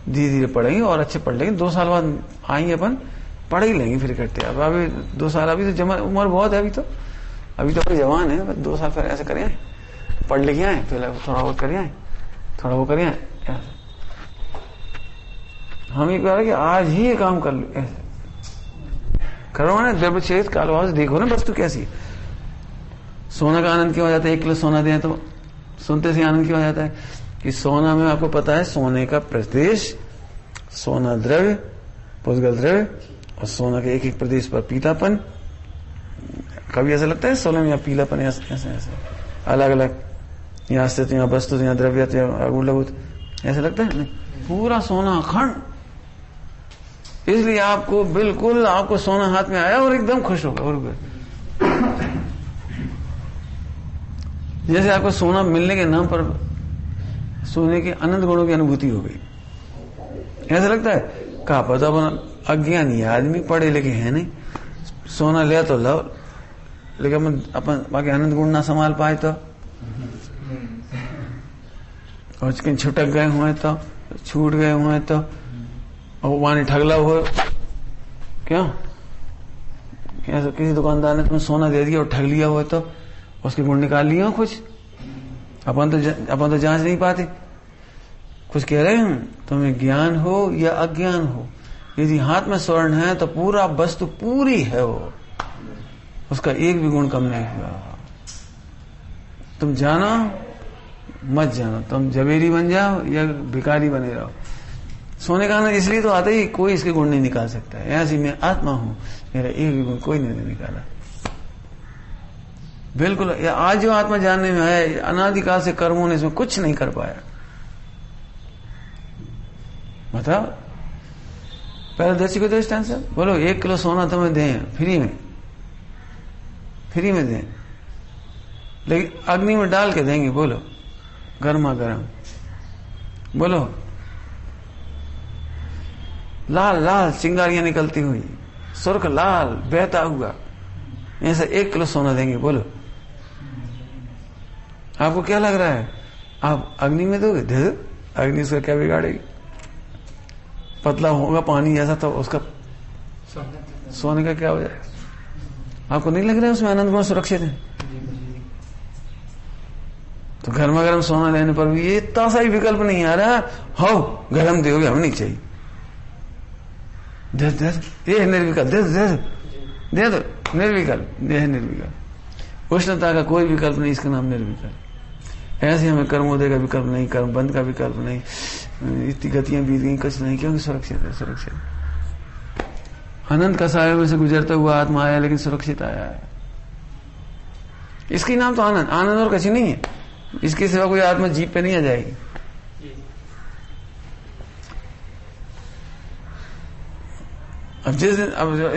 धीरे धीरे पढ़ेंगे और अच्छे पढ़ लेंगे, 2 साल बाद आएंगे अपन पढ़ ही लेंगे फिर इकट्ठे। अब अभी 2 साल, अभी तो जमा उम्र बहुत है, अभी तो अभी जवान है, बस 2 साल फिर ऐसे करें, पढ़ लिख आए, फिर थोड़ा बहुत करिए, थोड़ा वो करिए। हम ये कह रहे कि आज ही ये काम कर लो, ऐसे करो ना, द्रव्य चेत कालभाव से देखो ना वस्तु कैसी है। सोना का आनंद क्यों हो जाता है? 1 किलो सोना दें तो सुनते से आनंद क्यों हो जाता है? कि सोना में आपको पता है सोने का प्रदेश, सोना द्रव्य, पुद्गल द्रव्य, और सोना के एक एक प्रदेश पर पीतापन। कभी ऐसा लगता है सोना में या पीलापन, ऐसे ऐसे अलग अलग, यहाँ स्थित, यहाँ वस्तु, यहाँ द्रव्य, लघुत, ऐसा लगता है नहीं, पूरा सोना अखंड। इसलिए आपको बिल्कुल, आपको सोना हाथ में आया और एकदम खुश होगा। और जैसे आपको सोना मिलने के नाम पर सोने के अनंत गुणों की अनुभूति हो गई, ऐसा लगता है। कहा पता बना अज्ञानी आदमी, पढ़े लिखे है नहीं, सोना लिया तो लो, लेकिन अपन बाकी अनंत गुण ना संभाल पाए तो, और कहीं छुटक गए हुए तो, छूट गए हुए तो, और वाने ठगला हुआ क्यों? किसी दुकानदार ने तुम्हें सोना दे दिया और ठग लिया हुआ तो उसके गुण निकाल लिया कुछ? अपन तो जांच नहीं पाते। कुछ कह रहे हैं तुम्हें ज्ञान हो या अज्ञान हो, यदि हाथ में स्वर्ण है तो पूरा वस्तु पूरी है, वो उसका एक भी गुण कम नहीं हुआ। तुम जानो मत जानो, तुम जबेरी बन जाओ या भिखारी बने रहो, सोने का आनंद इसलिए तो आता ही, कोई इसके गुण नहीं निकाल सकता है। ऐसी मैं आत्मा हूं, मेरा एक भी गुण कोई नहीं निकाला। बिल्कुल आज जो आत्मा जानने में आया, अनादिकाल से कर्मों ने इसमें कुछ नहीं कर पाया। बताओ, पहले दर्शी को दृष्टांत सर बोलो, 1 किलो सोना तुम्हें दें फ्री में दें, लेकिन अग्नि में डाल के देंगे, बोलो गर्मा गर्म, बोलो लाल लाल चिंगारियां निकलती हुई, सुर्ख लाल बहता हुआ, ऐसा 1 किलो सोना देंगे, बोलो आपको क्या लग रहा है? आप अग्नि में दोगे? दे दो, अग्नि उसका क्या बिगाड़ेगी? पतला होगा पानी ऐसा तो उसका सोने का क्या हो जाएगा? आपको नहीं लग रहा है उसमें आनंद गुण सुरक्षित है? तो गर्मा गर्म सोना लेने पर भी ये इतना सा ही विकल्प नहीं आ रहा, हो गर्म दोगे, हमें नहीं चाहिए, ये निर्विकल्प दे दो, निर्विकल्प, देह निर्विकल्प, उष्णता का कोई विकल्प नहीं, इसका नाम निर्विकल्प। ऐसे हमें कर्मोदय का विकल्प नहीं, कर्म बंद का विकल्प नहीं, इतनी गतियां बीत गई, कुछ नहीं, क्योंकि सुरक्षित है, सुरक्षित। अनंत कसायों में से गुजरता हुआ आत्मा आया, लेकिन सुरक्षित आया है। इसकी नाम तो आनंद, आनंद और कुछ नहीं है, इसके सिवा कोई आत्मा जीप पे नहीं आ जाएगी। अब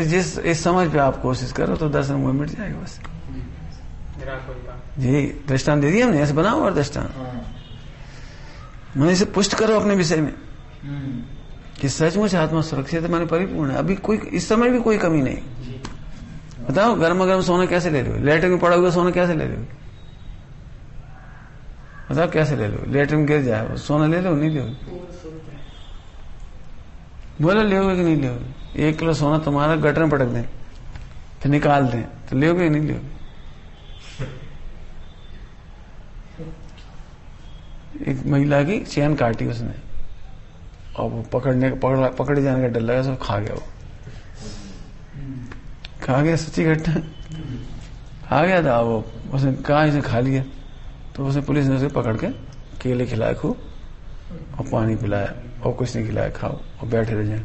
जिस इस समझ पे आप कोशिश करो तो दर्शन वो मिट जाएगा बस। जी दृष्टांत दे दिया हमने, ऐसे बनाओ और दृष्टांत मैंने इसे पुष्ट करो अपने विषय में कि सचमुच आत्मा सुरक्षित है, मैंने परिपूर्ण है, अभी कोई इस समय भी कोई कमी नहीं। बताओ गर्म गर्म सोना कैसे ले लो? लेटर में पड़ा हुआ सोना कैसे ले लो? बताओ कैसे ले लो? लेटर में गिर जाए सोना ले लो, नहीं लोगे? बोलो लोगे कि नहीं लोगे? 1 किलो सोना तुम्हारा गटर में पटक दें फिर निकाल दें तो लोगे नहीं लोगे? एक महिला की चैन काटी उसने और वो पकड़े जाने का डर लगा, सब खा गया, वो खा गया, सच्ची घटना खा गया था। वो उसने कहा इसे खा लिया, तो उसने पुलिस ने उसे पकड़ के केले खिलाए खूब और पानी पिलाया और कुछ नहीं खिलाया, खाओ और बैठे रह जाए,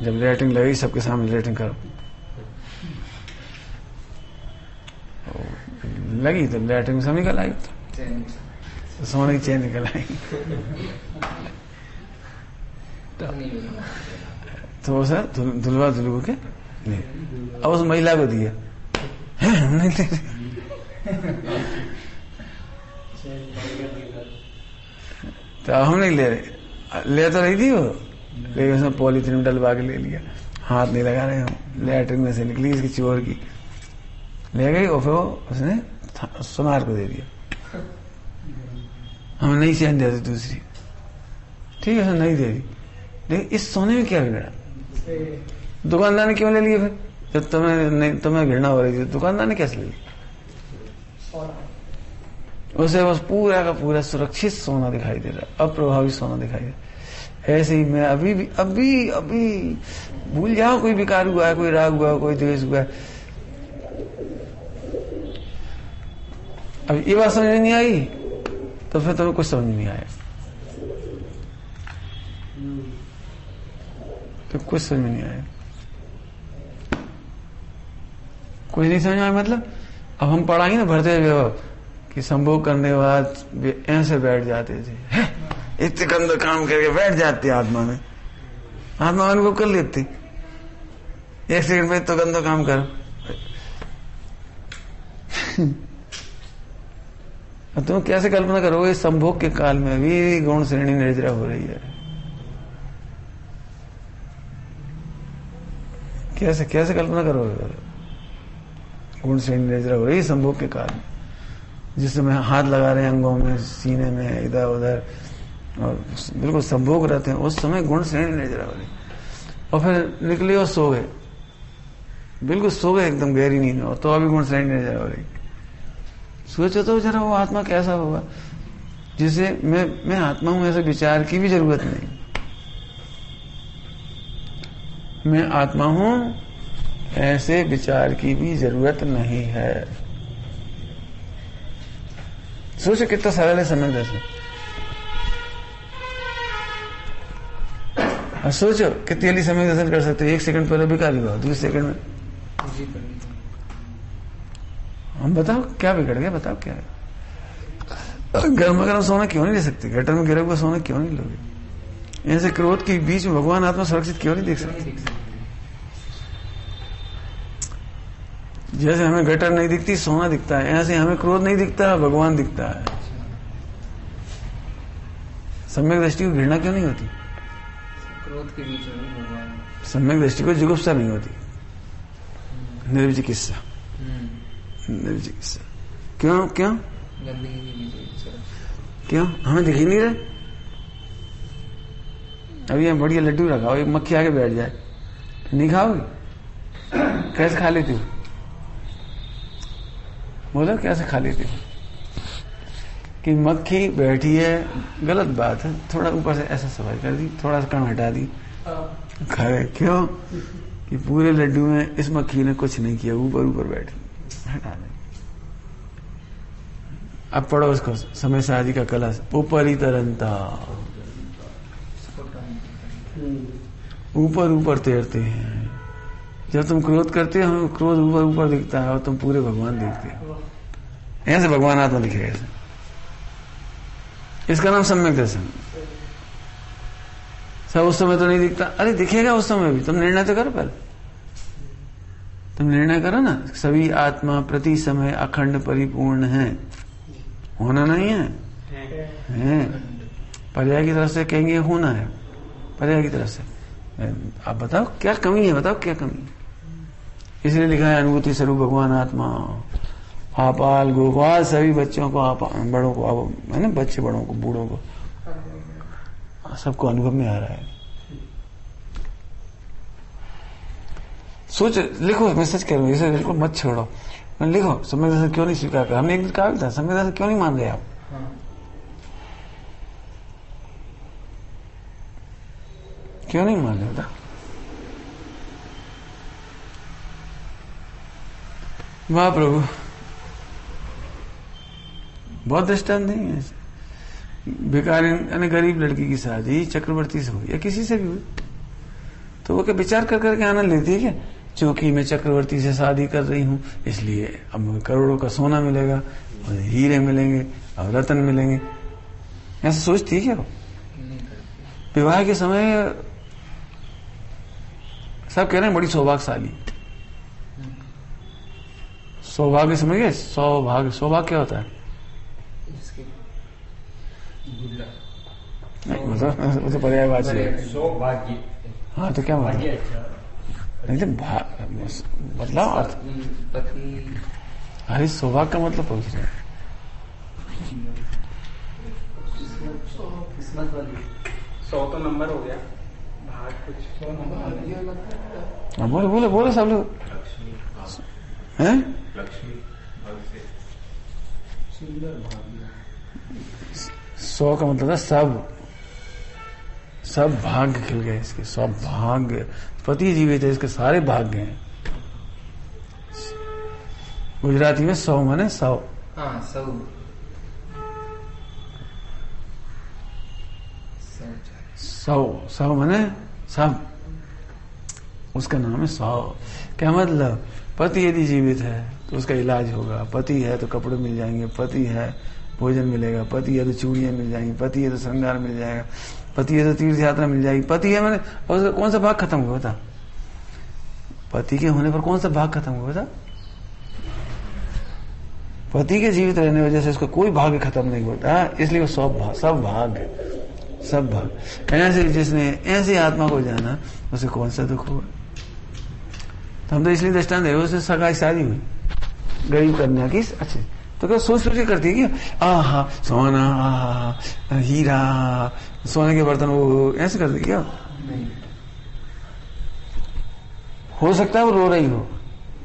जब लैट्रिन लगी सबके सामने लैट्रिन करो। लगी तो लैट्रिन में सब निकल आई, तो सोने की चैन निकल आई। तो वो सर धुलवा धुलवा के नहीं, अब उस महिला को दिया, हम नहीं ले रहे। तो हम नहीं ले रहे, ले तो रही थी वो, लेकिन उसने पॉलीथीन में डलवा के ले लिया, हाथ नहीं लगा रहे हम। लैट्रिन में से निकली इसकी चोर की, ले गई और फिर उसने सुनार को दे दिया। हमें नहीं चैन दे दी दूसरी, ठीक है, नहीं दे दी, लेकिन इस सोने में क्या बिगड़ा? दुकानदार ने क्यों ले लिया फिर? जब तुम्हें घृणा हो रही थी, दुकानदार ने कैसे ले लिया? उसे बस पूरा का पूरा सुरक्षित सोना दिखाई दे रहा, अप्रभावी सोना दिखाई दे रहा। ऐसे ही मैं अभी भूल जाओ कोई विकार हुआ है, कोई राग हुआ है, कोई द्वेष हुआ है। अब ये बात समझ नहीं आई तो फिर तुम्हें कुछ समझ नहीं आया, तो कुछ समझ नहीं आया, कुछ नहीं समझ आया। मतलब अब हम पढ़ाएंगे ना भरते हुए कि संभोग करने के बाद ऐसे बैठ जाते थे, इतने गंदा काम करके बैठ जाते आत्मा में, आत्मा अनुभव कर लेती, एक सेकंड में तो गंदा काम करो। अब तुम कैसे कल्पना करोगे संभोग के काल में भी गुण श्रेणी निर्जरा हो रही है? कैसे कल्पना करोगे गुण श्रेणी निर्जरा हो रही है संभोग के काल में, जिस समय हाथ लगा रहे हैं अंगों में, सीने में, इधर उधर, और बिल्कुल संभोग रहते हैं, उस समय गुण श्रेणी निर्जरा हो रही, और फिर निकले और सो गए, बिल्कुल सो गए एकदम गहरी नींद में, तो अभी गुण श्रेणी निर्जरा हो रही। सोचो तो जरा वो आत्मा कैसा होगा जिसे मैं आत्मा हूं ऐसे विचार की भी जरूरत नहीं, मैं आत्मा हूं ऐसे विचार की भी जरूरत नहीं है। सोचो कितना सरल है समय दर्शन। और सोचो कितनी जल्दी समय दर्शन कर सकते हो, 1 सेकंड पहले बिगाड़ हुआ, दूसरे सेकंड में हम बताओ क्या बिगड़ गया, बताओ क्या है? गर्म गर्म सोना क्यों नहीं ले सकते? गटर में गिरा हुआ सोना क्यों नहीं लोगे? ऐसे क्रोध के बीच में भगवान आत्मा सुरक्षित क्यों नहीं देख सकते? जैसे हमें गटर नहीं दिखती, सोना दिखता है, ऐसे हमें क्रोध नहीं दिखता, भगवान दिखता है। सम्यक दृष्टि को घृणा क्यों नहीं होती? क्रोध के बीच में भगवान। सम्यक दृष्टि को जुगुप्सा नहीं होती, निर्विचिकित्सा, निर्विचिकित्सा। क्यों गंदगी के बीच में क्यों? हमें दिख ही नहीं रहे। अभी हम बढ़िया लड्डू रखा, एक मक्खी आके बैठ जाए, नहीं खाओगी? कैसे खा लेती हो? बोलो कैसे खा लेती हो? कि मक्खी बैठी है, गलत बात है, थोड़ा ऊपर से ऐसा सफाई कर दी, थोड़ा सा कण हटा दी, खा गए। क्यों? कि पूरे लड्डू में इस मक्खी ने कुछ नहीं किया, ऊपर बैठी, हटा दे। अब पढ़ो उसको, समय साजी का कलश, ऊपरी तरंता, ऊपर तैरते हैं। जब तुम क्रोध करते हो, क्रोध ऊपर दिखता है और तुम पूरे भगवान देखते हो। ऐसे भगवान आत्मा दिखेगा ऐसे। इसका नाम सम्यक दर्शन। सब उस समय तो नहीं दिखता, अरे दिखेगा उस समय भी। तुम निर्णय तो करो पहले, तुम निर्णय करो ना। सभी आत्मा प्रति समय अखंड परिपूर्ण है, होना नहीं है। पर्याय की तरफ से कहेंगे होना है, पर्याय की तरफ से। आप बताओ क्या कमी है, बताओ क्या कमी है? इसलिए लिखा है अनुभूति स्वरूप भगवान आत्मा, आपाल गोपाल सभी बच्चों को, बड़ों को, है ना, बच्चे बड़ों को, बूढ़ों को, सबको अनुभव में आ रहा है। सोच, लिखो, मैं सच कह रहा हूँ, इसे बिल्कुल मत छोड़ो, लिखो। समय दर्शन क्यों नहीं स्वीकार कर? हमने एक दिन कहा था, समय दर्शन क्यों नहीं मान रहे आप? क्यों नहीं मान रहे? वाह प्रभु, बहुत दृष्टांत नहीं है। बेकार यानी गरीब लड़की की शादी चक्रवर्ती से हुई या किसी से भी हुई तो वो क्या विचार कर करके आनंद लेती है क्या? चूंकि मैं चक्रवर्ती से शादी कर रही हूं इसलिए अब मुझे करोड़ों का सोना मिलेगा और हीरे मिलेंगे और रतन मिलेंगे, ऐसा सोचती है क्या? विवाह के समय सब कह रहे हैं बड़ी सौभाग्यशाली। सौभाग्य समझ गए? सौभाग्य, सौभाग्य क्या होता है? वो तो पर्यायवाची है। सौभाग्य। हाँ तो क्या मतलब? नहीं तो मतलब अर्थ, अरे सौभाग्य का मतलब पूछ रहे हैं। किस्मत वाली 100 तो नंबर हो गया, भाग कुछ बोले बोले बोले सब लोग हैं। लक्ष्मी 100 का मतलब है सब भाग्य खिल गए इसके, सब भाग्य। पति जीवित है, इसके सारे भाग्य हैं। गुजराती में 100 माने 100। हाँ 100 माने सब, उसका नाम है 100। क्या मतलब? पति यदि जीवित है तो उसका इलाज होगा, पति है तो कपड़े मिल जाएंगे, पति है भोजन मिलेगा, पति है तो चूड़ियां मिल जाएंगी, पति है तो श्रृंगार मिल जाएगा, पति है तो तीर्थ यात्रा मिल जाएगी, पति है मैंने। और उसका कौन सा भाग खत्म हुआ था? पति के होने पर कौन सा भाग खत्म हुआ था? पति के जीवित रहने की वजह से उसका कोई भाग्य खत्म नहीं होता, इसलिए वो सब भाग। ऐसे जिसने ऐसी आत्मा को जाना उसे कौन सा दुख हुआ? तो हम तो इसलिए दृष्टांत है, उससे सगाई शादी हुई गरीब कन्या की, अच्छे तो क्या सोच के करती है क्या? आहा सोना, आहा हीरा, सोने के बर्तन, वो ऐसे करती क्या? हो सकता है वो रो रही हो,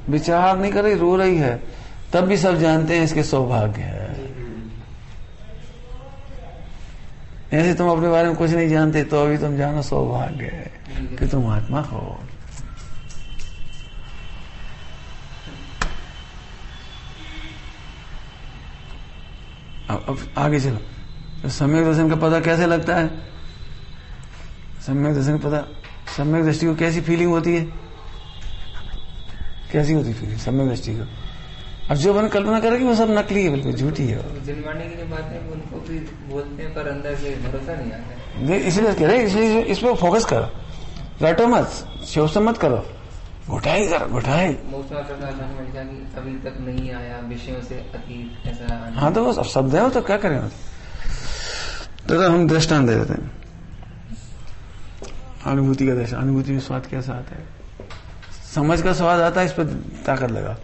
विचार नहीं कर रही, रो रही है, तब भी सब जानते हैं इसके सौभाग्य है। ऐसे तुम अपने बारे में कुछ नहीं जानते तो अभी तुम जानो सौभाग्य है कि तुम आत्मा हो। अब आगे चलो, तो सम्यक दर्शन का पता कैसे लगता है? सम्यक दर्शन का पता, सम्यक दृष्टि को कैसी फीलिंग होती है? कैसी होती फीलिंग सम्यक दृष्टि को? अब जो मन कल्पना करेगी वो सब नकली है, बिल्कुल झूठी है। जनवाणी की जो बातें हैं उनको भी बोलते हैं पर अंदर से भरोसा नहीं आता है। इसलिए कह रहे, इसलिए इस पर फोकस करो, रटो मत, शोषण मत करो, घुटाई करो, घुटाई। अभी तक नहीं आया, विषयों से अतीत ऐसा। हाँ तो बस अब शब्द है तो क्या करें? तो हम दृष्टांत दे देते हैं। अनुभूति का दृष्टांत, अनुभूति में स्वाद कैसा आता है? समझ का स्वाद आता है, इस पर ताकत लगा।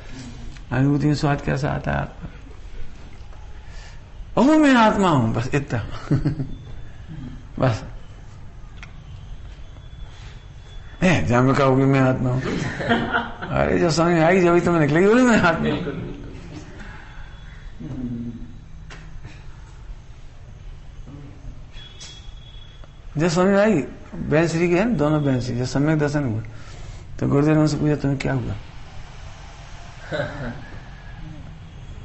अनुभूति में स्वाद कैसा आता है आपका? ओह मैं आत्मा हूं, बस इतना बस जहां में कहोगे मैं आत्मा हूं, अरे जो समझ आई जब तो मैं निकलेगी बोले मैं आत्मा हूं। जो समझ आई, बहन श्री के हैं दोनों बहन श्री, जो सम्यक दर्शन हुआ तो गुरुदेव ने उनसे पूछा तुम्हें क्या हुआ?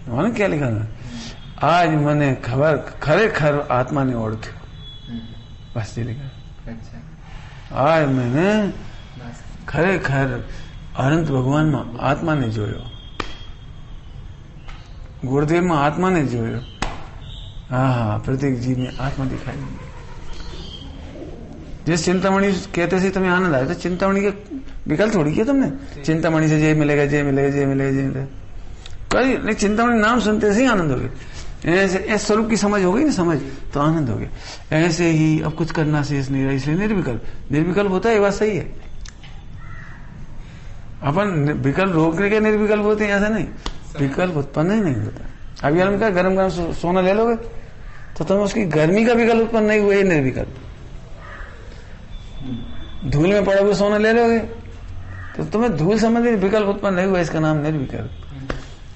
उन्होंने क्या लिखा ना, आज मैंने खबर खरेखर आत्मा ने ओळख्यो, बस ये लिखा। आज मैंने खरेखर अनंत भगवान में आत्मा ने जोयो, गुरुदेव में आत्मा ने जोयो। हाँ, प्रत्येक जीव में आत्मा दिखाई दी। जिस चिंतामणि कहते थे तुम्हें आनंद आया, तो चिंतामणि के विकल्प थोड़ी किया तुमने, चिंतामणि से जय मिलेगा, जय मिलेगा, जय मिलेगा, जय मिलेगा, कभी नहीं। चिंतामणि नाम सुनते से ही आनंद हो गया, ऐसे स्वरूप की समझ हो गई ना, समझ तो आनंद हो गया। ऐसे ही अब कुछ करना शेष नहीं रहा, इसलिए निर्विकल्प। निर्विकल्प होता है, ये बात सही है। अपन विकल्प रोकने के निर्विकल्प होते हैं, ऐसा नहीं, विकल्प उत्पन्न ही नहीं होता। अभी हम क्या गरम गरम सोना ले लोगे तो तुम उसकी गर्मी का विकल्प उत्पन्न नहीं हुआ, ये निर्विकल्प। धूल में पड़ोगे सोना ले लोगे तो तुम्हें धूल संबंधी विकल्प उत्पन्न नहीं हुआ, इसका नाम निर्विकल्प।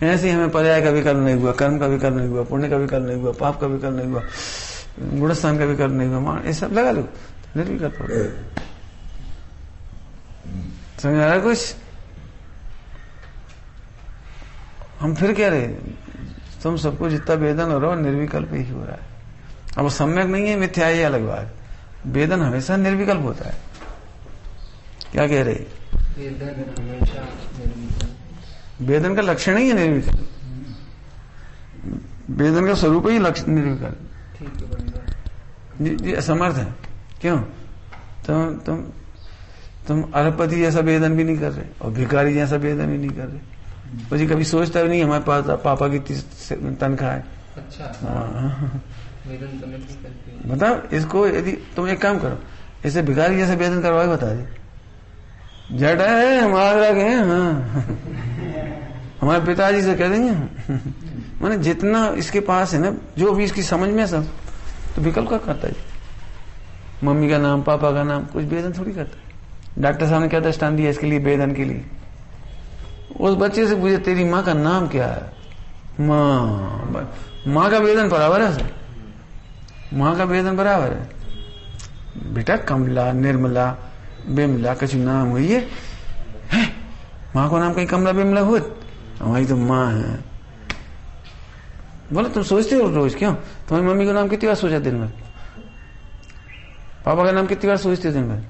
ऐसे ही हमें पर्याय का विकल्प नहीं हुआ, कर्म का विकल्प नहीं हुआ, पुण्य का विकल्प नहीं हुआ, पाप का विकल्प नहीं हुआ, गुणस्थान का विकल्प नहीं हुआ, ये सब लगा लो, निर्विकल्प हो गया। समझ आ रहा है कुछ? हम फिर कह रहे तुम सबको जितना वेदन हो रहा हो निर्विकल्प ही हो रहा है। अब सम्यक नहीं है, मिथ्या है, अलग बात। वेदन हमेशा निर्विकल्प होता है। क्या कह रहे? वेदन हमेशा निर्विकल्प। वेदन का लक्षण ही है निर्विकल्प, वेदन का स्वरूप ही लक्षण निर्विकल्प। ठीक है, बढ़िया जी असमर्थ है। क्यों? तुम अरबपति जैसा वेदन भी नहीं कर रहे और भिखारी जैसा वेदन भी नहीं कर रहे। तो जी कभी सोचता भी नहीं हमारे पास पापा की तनख्वाह है। अच्छा, वेदन तो नहीं करते। बताओ इसको, यदि तुम एक काम करो, इसे भिखारी जैसे वेदन करवाए, बता दे। जट है, हम आगरा के हैं, हाँ हमारे पिताजी से कह देंगे। मैंने जितना इसके पास है ना, जो भी इसकी समझ में सब, तो विकल्प का करता है। मम्मी का नाम, पापा का नाम, कुछ वेदन थोड़ी करता है। डॉक्टर साहब ने क्या दृष्टांत दिया इसके लिए, वेदन के लिए? उस बच्चे से पूछे तेरी माँ का नाम क्या है? माँ का वेदन बराबर है सर, माँ का वेदन बराबर है। बेटा कमला, निर्मला, बिमला कछु नाम हुई है? माँ को नाम कहीं कमला बिमला हुआ? हमारी तो माँ है। बोलो तुम सोचते हो रोज? क्यों? तुम्हारी मम्मी का नाम कितनी बार सोचा दिन भर? पापा का नाम कितनी बार सोचते हो दिन भर?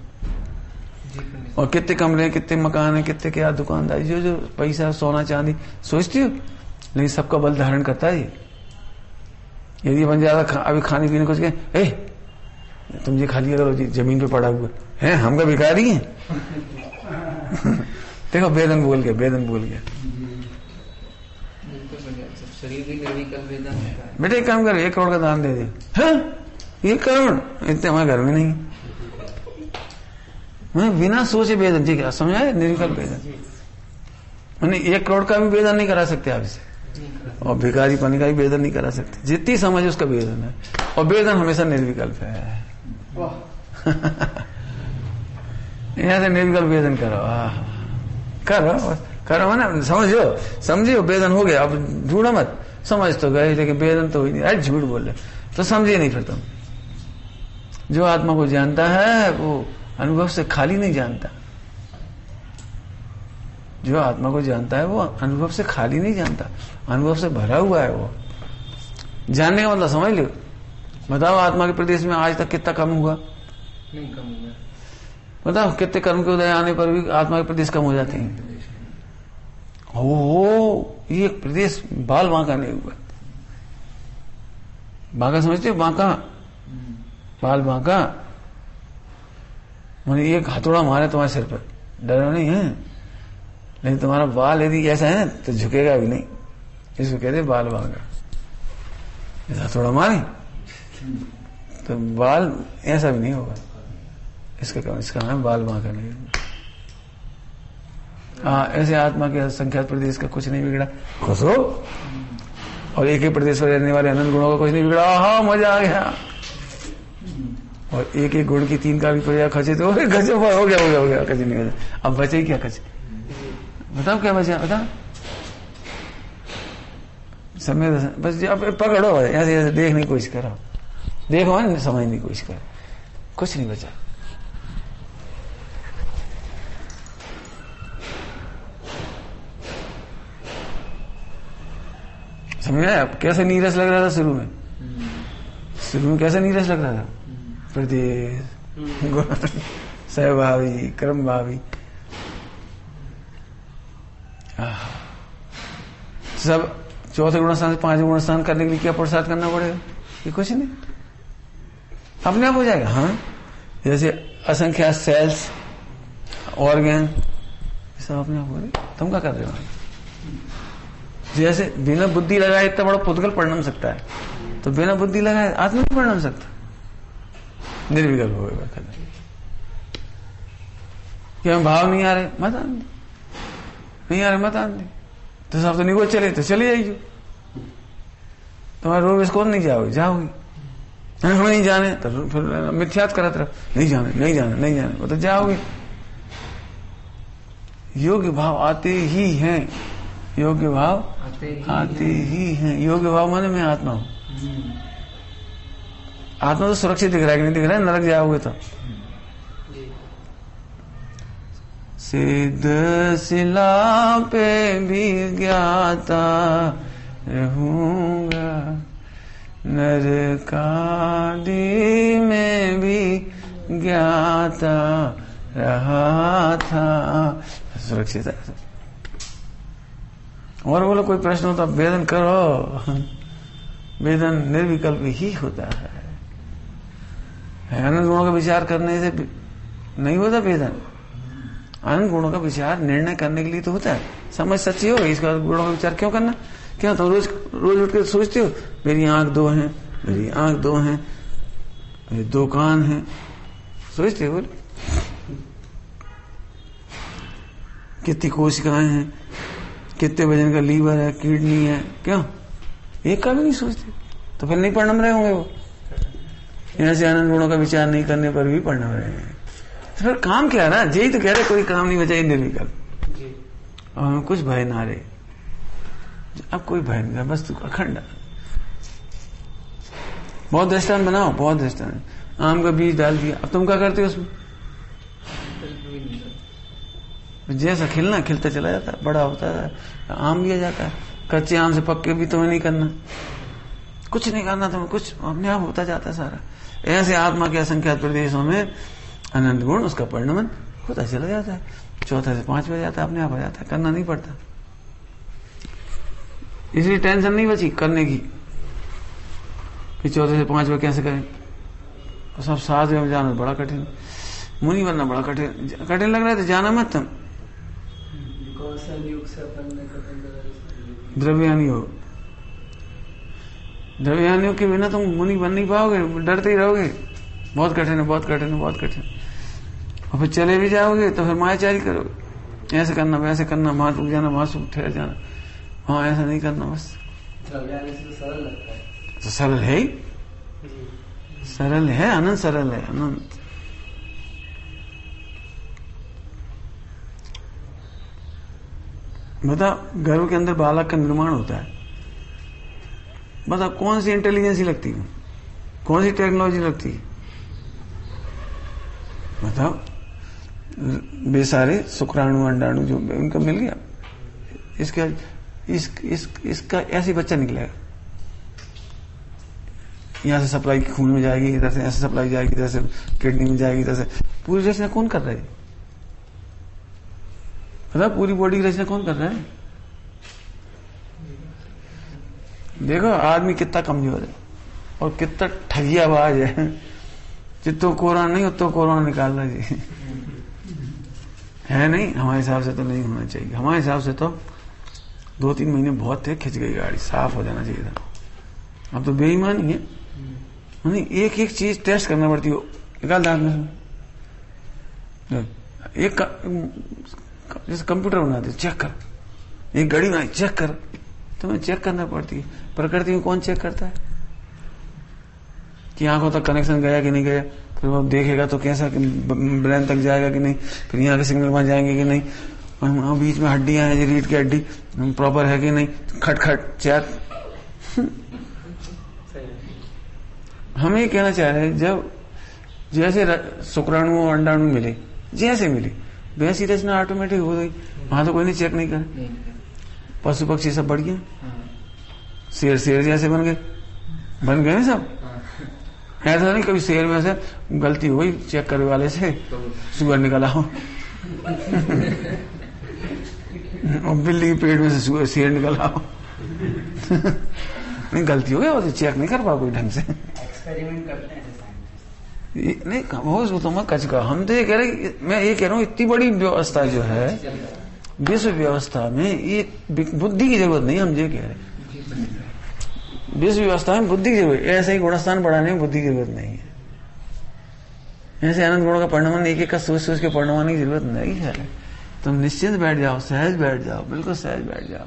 और कितने कमरे, कितने मकान है, कितने क्या दुकानदारी, जो जो पैसा, सोना चांदी सोचती हो। लेकिन सबका बल धारण करता है। यदि बन ज्यादा अभी खाने पीने कुछ कहे, तुम ये खा लिया करो जी, जमीन पे पड़ा हुआ है, हम का भिखारी हैं। देखो वेदन बोल गया, वेदन बोल गया। शरीर भी निर्विकल्प वेदन होता है। बेटे एक काम कर, 1 करोड़ का दान दे दे। हाँ 1 करोड़ इतने हमारे घर में नहीं। मैं बिना सोचे वेदन, ठीक है समझ आए? निर्विकल्प वेदन। मैंने 1 करोड़ का भी वेदन नहीं करा सकते आपसे, और भिखारी पानी का भी वेदन नहीं करा सकते। जितनी समझ उसका वेदन है, और वेदन हमेशा निर्विकल्प है। यहाँ से निर्विकल्प वेदन करो, करो करो ना, समझो वेदन हो गया। अब ढूंढो मत, समझ तो गए लेकिन वेदन तो हुई नहीं। अरे झूठ बोल रहे तो समझे नहीं फिर तुम। जो आत्मा को जानता है वो अनुभव से खाली नहीं जानता। जो आत्मा को जानता है वो अनुभव से खाली नहीं जानता, अनुभव से भरा हुआ है। वो जानने का मतलब समझ लो। बताओ आत्मा के प्रदेश में आज तक कितना कम हुआ? नहीं कम हुआ। बताओ कितने कर्म के उदय आने पर भी आत्मा के प्रदेश कम हो जाते हैं। ये प्रदेश बाल बांका नहीं हुआ। बांका समझते हो? बांका, बाल बांका मैंने एक हथौड़ा मारे तुम्हारे सिर पर, डर नहीं है। लेकिन तुम्हारा बाल यदि ऐसा है तो झुकेगा भी नहीं। इसको कहते बाल बांका। हथौड़ा मारे तो बाल ऐसा भी नहीं होगा। इसका नाम बाल बांका नहीं। ऐसे आत्मा के संख्यात प्रदेश का कुछ नहीं बिगड़ा। खुश हो। और एक ही प्रदेश पर रहने वाले अनंत गुणों का कुछ नहीं बिगड़ा। हाँ मजा आ गया। और एक एक गुण की 3 का भी प्रयास खचे तो खचे हो गया खचे नहीं हो। अब बचे ही क्या खचे? बताओ क्या बचा? बताओ समय बस अब पकड़ो, ऐसे ऐसे देखने की कोशिश करो, देखो ना, समझने की कोशिश करो, कुछ नहीं बचा। समझ आया? कैसे नीरस लग रहा था शुरू में? शुरू में कैसे नीरस लग रहा था? प्रदेश, सहभावी, क्रम भावी, सब चौथे गुणस्थान से 5वें गुणस्थान करने के लिए क्या पुरुषार्थ करना पड़ेगा? ये कुछ नहीं, अपने आप हो जाएगा। हाँ जैसे असंख्या सेल्स, ऑर्गन, सब अपने आप हो रहे। तुम क्या कर रहे हो? जैसे बिना बुद्धि लगाए इतना बड़ा पुद्गल पढ़ नहीं सकता है, तो बिना बुद्धि लगाए आत्मा नहीं पढ़ नहीं सकता। निर्विकल्प होगा। क्या भाव नहीं आ रहे? मत आने दे। नहीं आ रहे मत आने दे। तो सब तो निगो चले तो चले जाइए। तुम्हारा रोग इसको नहीं जाओगे, जाओगी। हमें नहीं जाने तो फिर मिथ्यात करा तरफ नहीं जाने नहीं जाने नहीं जाने, वो तो जाओगे। योग्य भाव आते ही हैं, योग्य भाव आते ही हैं। योग्य भाव माने मैं आत्मा हूं। आत्मा तो सुरक्षित दिख रहा है कि नहीं दिख रहा है? नरक जाओगे तो सिद्ध शिला पे भी ज्ञाता रहूंगा, नरकादि में भी ज्ञाता रहा था, सुरक्षित है। और बोलो कोई प्रश्न हो तो वेदन करो। वेदन निर्विकल्प ही होता है। अनंत गुणों का विचार करने से नहीं होता वेदन। अनंत गुणों का विचार निर्णय करने के लिए तो होता है। समझ सच्ची हो इसका गुणों का विचार क्यों करना? क्यों तुम रोज उठ के सोचते हो मेरी आंख दो है, मेरी आंख दो है, मेरे दो कान है, सोचते हो? कितनी कोशिकाएं हैं, कितने वजन का लीवर है, किडनी है, क्यों एक का भी नहीं सोचते? तो फिर नहीं परिणम रहे होंगे वो। यहाँ से आनंद गुणों का विचार नहीं करने पर भी परिणम रहे हैं। तो फिर काम क्या है ना? यही तो कह रहे कोई काम नहीं बचा निर्विकल्प, और कुछ भय ना रहे। अब कोई भय नहीं, वस्तु अखंड। बहुत दृष्टांत बनाओ, बहुत दृष्टांत। आम का बीज डाल दिया, अब तुम क्या करते हो उसमें? जैसा खिलना खिलता चला जाता है, बड़ा होता है, आम लिया जाता है। कच्चे आम से पक्के भी तुम्हें नहीं करना, कुछ नहीं करना तुम्हें, कुछ अपने आप होता जाता है सारा। ऐसे आत्मा के असंख्यात प्रदेशों में अनंत गुण उसका परिणमन होता चला जाता है। चौथा से पांचवा जाता है, अपने आप आ जाता है, करना नहीं पड़ता। इसलिए टेंशन नहीं बची करने की कि चौथे से पांचवा कैसे करें। और सब साधु में जाना बड़ा कठिन, मुनि बनना बड़ा कठिन। कठिन लग रहा है तो जाना मत तुम। द्रव्यानी हो, द्रव्यानियों के बिना तुम मुनि बन नहीं पाओगे, डरते ही रहोगे। बहुत कठिन है, बहुत कठिन है, बहुत कठिन। और फिर चले भी जाओगे तो फिर मायाचारी करोगे, ऐसे करना वैसे करना, वहां रुक जाना, वहां से ठहर जाना, हाँ ऐसा नहीं करना। बस सरल लगता है, तो सरल है ही, सरल है, अनंत सरल है, अनंत। बता, गर्भ के अंदर बालक का निर्माण होता है, बता कौन सी इंटेलिजेंसी लगती है, कौन सी टेक्नोलॉजी लगती है? बताओ। बेसारे शुक्राणु अंडाणु जो उनको मिल गया, इसका ऐसे बच्चा निकलेगा। यहां से सप्लाई खून में जाएगी, इधर से ऐसे सप्लाई जाएगी, इधर से किडनी में जाएगी, इधर से पूरी रचना कौन कर रहा है? पता पूरी बॉडी की रचना कौन कर रहा है? देखो आदमी कितना कमजोर है और कितना ठगियाबाज है। जितो कोरोना नहीं उतो कोरोना निकाल रहा जी है नहीं। हमारे हिसाब से तो नहीं होना चाहिए। हमारे हिसाब से तो 2-3 महीने बहुत थे, खिंच गई गाड़ी, साफ हो जाना चाहिए था। अब तो बेईमानी है, नहीं एक एक चीज टेस्ट करना पड़ती हो। निकाल दांत में एक जैसे कंप्यूटर बनाते चेक कर, एक घड़ी बनाई चेक कर, तुम्हें चेक करना पड़ती है। प्रकृति में कौन चेक करता है कि आंखों तक कनेक्शन गया कि नहीं गया? फिर वो देखेगा तो कैसा कि ब्रेन तक जाएगा कि नहीं, फिर यहाँ के सिग्नल वहां जाएंगे कि नहीं, वहां बीच में हड्डियां हैं, रीढ़ की हड्डी प्रॉपर है कि नहीं, खट खट चेक। हम ये कहना चाह रहे हैं, जब जैसे शुक्राणु और अंडाणु मिले, जैसे मिले वैसी रचना ऑटोमेटिक हो गई। वहां तो कोई नहीं चेक नहीं करे। पशु पक्षी सब बढ़िया, शेर शेर जैसे बन गए ना सब। ऐसा नहीं कभी शेर में से गलती हो गई चेक करने वाले से, सुअर निकला हो और बिल्ली के पेट में से शेर निकला हो नहीं गलती हो गई, वो तो चेक नहीं कर पा कोई ढंग से। एक्सपेरिमेंट करते हैं नहीं वो तो मैं कच का। हम तो ये कह रहे, मैं ये कह रहा हूँ इतनी बड़ी व्यवस्था जो है विश्व व्यवस्था में, ये बुद्धि की जरूरत नहीं। हम ये कह रहे विश्व व्यवस्था में बुद्धि की जरूरत, ऐसे ही गुणस्थान बढ़ाने में बुद्धि की जरूरत नहीं है। ऐसे अनंत गुणों का परिणमन एक एक का सोच सोच के परिणमाने की जरूरत नहीं है। तुम निश्चिंत बैठ जाओ, सहज बैठ जाओ, बिल्कुल सहज बैठ जाओ।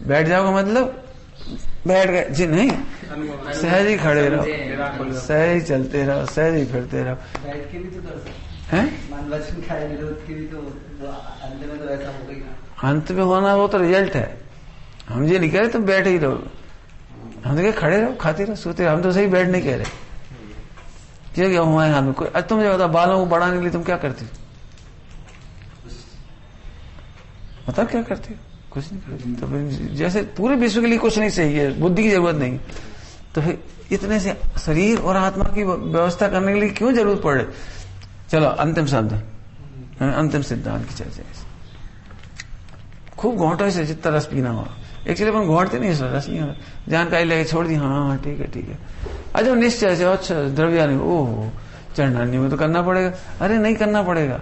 बैठ जाओ का मतलब बैठ गए जी नहीं, सहज ही खड़े रहो, सहज ही चलते रहो, सहज ही फिरते रहो। बैठ के भी तो कर सकते हैं, मान वचन खाए विरोध के भी तो अंत में तो ऐसा हो गई ना। अंत में होना वो तो रिजल्ट है। हम ये नहीं कह रहे तुम बैठे ही रहो, हम तो कह खड़े रहो, खाते रहो, सोते रहो। हम तो सही बैठ नहीं कह रहे। ये क्या हमारे हाथ में कोई। अब तुम जो बता, बालों को बढ़ाने के लिए तुम क्या करते हो? बताओ क्या करते हो? कुछ नहीं करती। तो फिर जैसे पूरे विश्व के लिए कुछ नहीं सही है, बुद्धि की जरूरत नहीं, तो फिर इतने से शरीर और आत्मा की व्यवस्था करने के लिए क्यों जरूरत पड़े। चलो अंतिम शब्द, अंतिम सिद्धांत की चर्चा। खूब घोटो से जितना रस पीना हो। एक्चुअली अपन घोटते नहीं, रस नहीं होता, जानकारी लेके छोड़ दी, हाँ ठीक है ठीक है। अच्छा निश्चय से, अच्छा द्रव्या नहीं, ओह चढ़ना नहीं हो तो करना पड़ेगा। अरे नहीं करना पड़ेगा,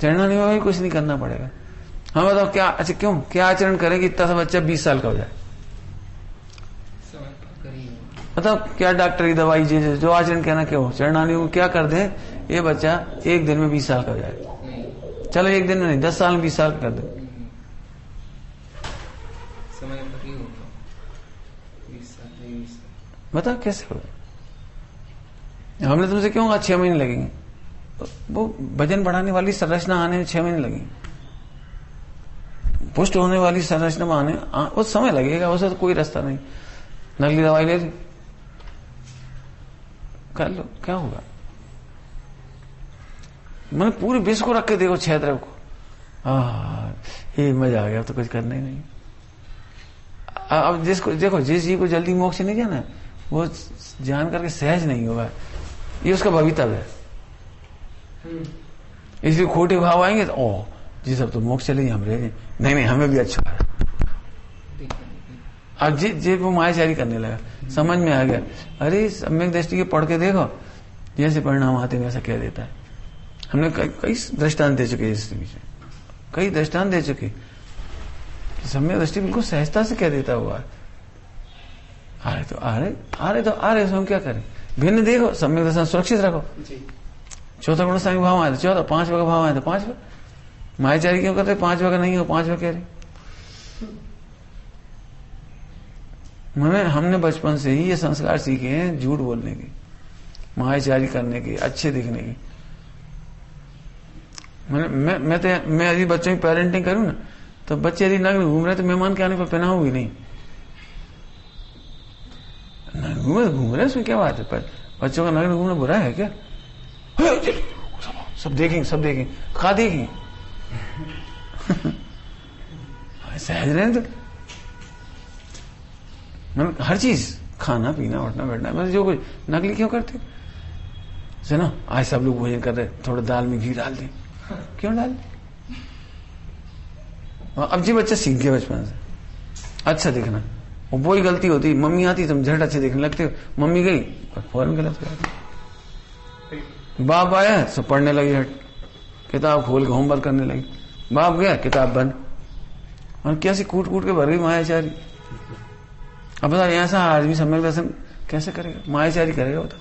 चढ़ना नहीं होगा कुछ नहीं करना पड़ेगा। हाँ बताओ क्या, अच्छा क्यों, क्या आचरण करें कि इतना सा बच्चा 20 साल का हो जाए। बताओ क्या डॉक्टर की दवाई जो आचरण कहना क्यों, चढ़ना नहीं हो क्या कर दे, ये बच्चा एक दिन में 20 साल का हो जाए। चलो एक दिन में नहीं, 10 साल में 20 साल कर दे। बताओ कैसे होगा। हमने तुमसे क्यों कहा 6 महीने लगेंगे, वो वजन बढ़ाने वाली संरचना आने में 6 महीने लगेंगे, पुष्ट होने वाली संरचना आने वो समय लगेगा, उससे तो कोई रास्ता नहीं। नकली दवाई ले ली, कर लो, क्या होगा। मैंने पूरे विश्व को रख के देखो, क्षेत्र को, ये मजा आ गया, तो कुछ करना ही नहीं। अब जिसको देखो, जिस जी को जल्दी मोक्ष नहीं जाना, वो जान करके सहज नहीं होगा, ये उसका भवितव्य है। इसलिए खोटे भाव आएंगे तो ओ जी सब तो मोक्ष चले, हम रह नहीं, हमें भी अच्छा है। अब जी वो मायाचारी करने लगा, समझ में आ गया, अरे सम्यक दृष्टि के पढ़ के देखो, जैसे परिणाम आते हैं वैसा कह देता है। हमने कई दृष्टांत दे चुके इस विषय, कई दृष्टांत दे चुके। सम्यक दृष्टि बिल्कुल सहजता से कह देता हुआ, आ रहे तो हम क्या करें। भिन्न देखो, सम्यक दर्शन सुरक्षित रखो। चौथा गुण सांग भाव आए तो चौथा, 5 का भाव आए तो 5। मायाचारी क्यों करते, 5 का नहीं हो, 5 कह रहे। मैंने हमने बचपन से ही ये संस्कार सीखे हैं, झूठ बोलने के, मायाचारी करने के, अच्छे दिखने की। मैं यदि बच्चों की पेरेंटिंग करूं ना, तो बच्चे यदि नग्न घूम रहे तो मेहमान के आने पर पहनाऊंगी नहीं। घूम रहे उसमें क्या बात है, पर बच्चों का नग्न घूमना बुरा है क्या। सब देखेंगे खा देखेंगे सहज रहे तो मतलब हर चीज, खाना पीना उठना बैठना, मतलब जो कुछ नकली क्यों करते। सुनो आज सब लोग भोजन कर रहे, थोड़ा दाल में घी डाल दे, क्यों डाल दे। अब जी बच्चा सीख गया बचपन से अच्छा दिखना, और वही गलती होती, मम्मी आती तुम झट अच्छे दिखने लगते, मम्मी गई फौरन गलत हो जाती। बाप आया सब पढ़ने लगी, हट किताब खोल के होमवर्क करने लगी, बाप गया किताब बंद, और कैसे कूट के भर गई मायाचारी। अब बता ऐसा आदमी सम्यक दर्शन कैसे करेगा, मायाचारी करेगा। बता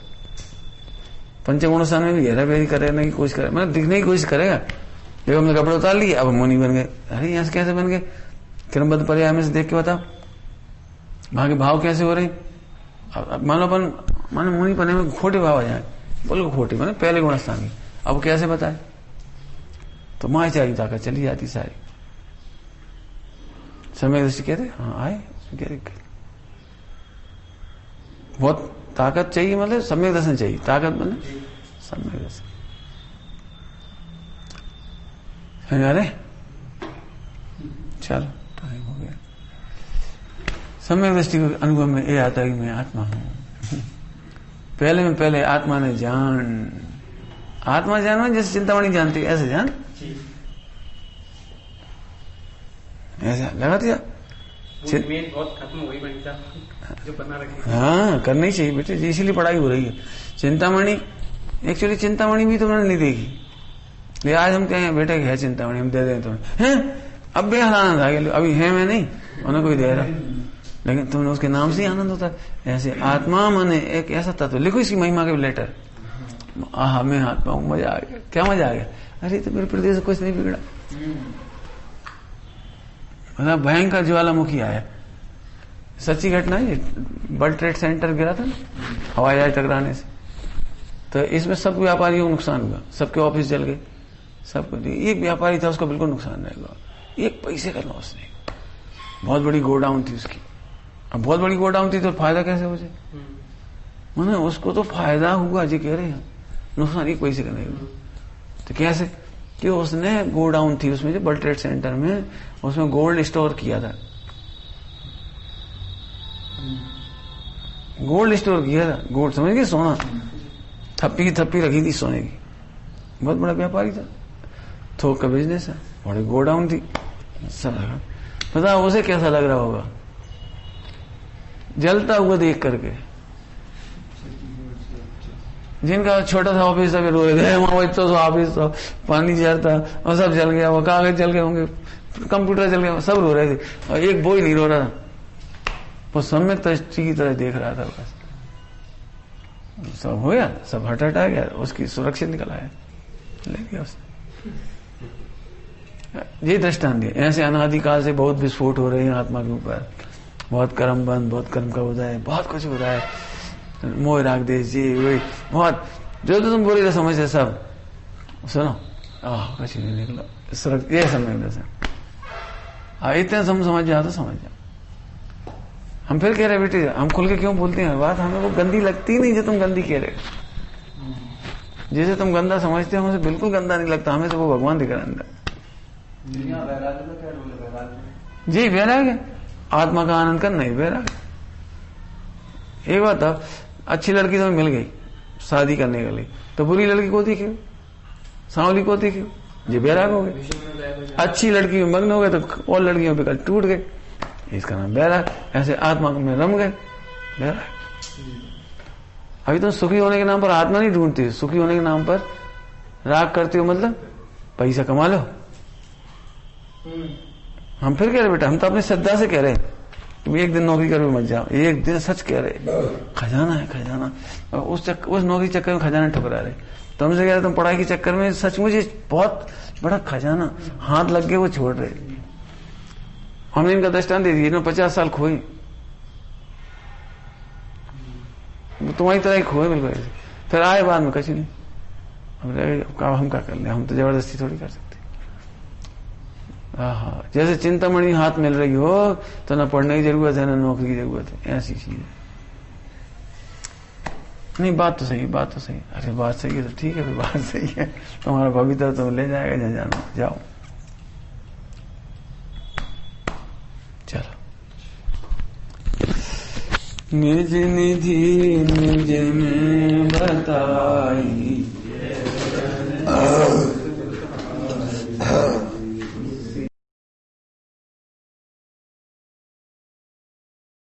पंचगुण स्थान में भी हेराफेरी करने की कोशिश करे, मतलब दिखने की कोशिश करेगा। जब हमने कपड़े उतार लिए, अब मुनि बन गए। अरे यहाँ से कैसे बन गए, क्रमबद्ध पर्याय में से देख के बताओ, वहां के भाव कैसे हो रहे। मानो मुनि पने में खोटे भाव आ जाए, बोलो खोटे माने पहले गुण स्थान की, अब कैसे बताए। तो मायाचारी ताकत चली जाती सारी। सम्यक दृष्टि कहते हाँ आए, बहुत ताकत चाहिए, मतलब सम्यक दर्शन चाहिए, ताकत मतलब सम्यक दर्शन। अरे चलो टाइम हो गया। सम्यक दृष्टि के अनुभव में ये आता है कि मैं आत्मा हूं। पहले आत्मा ने आत्मा जानना जैसे चिंतामणि जानती है, ऐसे जान, ऐसा लगा दिया। बहुत खत्म हो गई जो बना रखी। हाँ करनी ही चाहिए बेटे, इसीलिए पढ़ाई हो रही है। चिंतामणि एक्चुअली चिंतामणि भी तुमने नहीं देखी, ले आज हम कहें बेटे है चिंतामणि, हम दे दें तुम्हें, हैं अब भी आनंद आ गया। अभी है मैं नहीं, उन्हें कोई दे रहा, लेकिन तुमने उसके नाम से ही आनंद होता है। ऐसे आत्मा माने एक ऐसा तत्व, लिखो इसकी महिमा के लेटर, आहा मैं आत्मा हूं, मजा आ गया। क्या मजा आ गया, अरे तो मेरे प्रदेश से कुछ नहीं बिगड़ा, मतलब भयंकर ज्वालामुखी आया। सच्ची घटना है, वर्ल्ड ट्रेड सेंटर गिरा था ना हवाई जहाज टकराने से, तो इसमें सब व्यापारियों को नुकसान हुआ, सबके ऑफिस जल गए, सबको। एक व्यापारी था उसको बिल्कुल नुकसान रहेगा, एक पैसे का लॉस नहीं। बहुत बड़ी गोडाउन थी उसकी, अब बहुत बड़ी गोडाउन थी तो फायदा कैसे हो जाए, मैंने उसको तो फायदा हुआ जी कह रहे हैं, नुकसान एक पैसे का नहीं हुआ। तो कैसे, कि उसने गोडाउन थी उसमें, जो वर्ल्ड ट्रेड सेंटर में, उसमें गोल्ड स्टोर किया था, गोल्ड स्टोर किया था, गोल्ड समझ गए, सोना, थप्पी की थप्पी रखी थी सोने की। बहुत बड़ा व्यापारी था, थोक का बिजनेस है, बड़ी गोडाउन थी, सब लगा। पता उसे कैसा लग रहा होगा जलता हुआ देख करके। जिनका छोटा सा ऑफिस था, रो रहे वहां तो ऑफिस था, पानी जलता और सब जल गया, वो कागज जल गए होंगे, कंप्यूटर जल गया, सब रो रहे थे, और एक बोई नहीं रो रहा था, वो सम्यक दृष्टि की तरह देख रहा था। बस सब हो गया, सब हटा गया, उसकी सुरक्षित निकल आया, ले गया उसने। ये दृष्टांत है। ऐसे अनादिकाल से बहुत विस्फोट हो रहे हैं आत्मा के ऊपर, बहुत कर्म बंद, बहुत कर्म का उदय, बहुत कुछ हो रहा है, मोह राग देश जी वही बहुत, जो तो तुम बोली तो समझते सब। सुनो कुछ नहीं निकला, ये समझ जैसे इतने समझ जाओ तो समझ जाओ। हम फिर कह रहे बेटे, हम खुल के क्यों बोलते हैं बात, हमें वो गंदी लगती नहीं जो तुम गंदी कह रहे, जैसे तुम गंदा समझते हो, हमें बिल्कुल गंदा नहीं लगता, हमें तो वो भगवान दिख रहा है अंदर। जी वैराग्य, आत्मा का आनंद करना ही वैराग्य। एक बात था, अच्छी लड़की तो मिल गई शादी करने के लिए, तो बुरी लड़की को देखियो, सांवली को देखियो, ये वैराग हो गए। अच्छी लड़की में मग्न हो गए तो और लड़कियों पे कल टूट गए, इसका नाम वैराग। ऐसे आत्मा में रम गए, वैराग। अभी तुम सुखी होने के नाम पर आत्मा नहीं ढूंढते, सुखी होने के नाम पर राग करते हो, मतलब पैसा कमा लो। हम फिर कह रहे बेटा, हम तो अपनी श्रद्धा से कह रहे तुम एक दिन नौकरी कर मत जाओ, एक दिन सच कह रहे, खजाना है खजाना, उस नौकरी चक्कर में खजाना ठुकरा रहे। तो हमसे कह रहे तुम पढ़ाई के चक्कर में सचमुच बहुत बड़ा खजाना हाथ लग गए, वो छोड़ रहे। हमने इनका दृष्टांत दे दिया, 50 साल खोए, तुम्हारी तरह ही खोए बिल्कुल, फिर आए बाद में कुछ नहीं। हम क्या कर ले, हम तो जबरदस्ती थोड़ी कर सकते। जैसे चिंतामणि हाथ मिल रही हो तो ना पढ़ने की जरूरत है ना नौकरी की जरूरत है, ऐसी चीज है। नहीं बात तो सही, बात तो सही। अरे बात सही है तो ठीक है, फिर बात सही है, तुम्हारा पवित्र तो ले जाएगा जहाँ जाना, जाओ चलो। निज निधि निज में बताई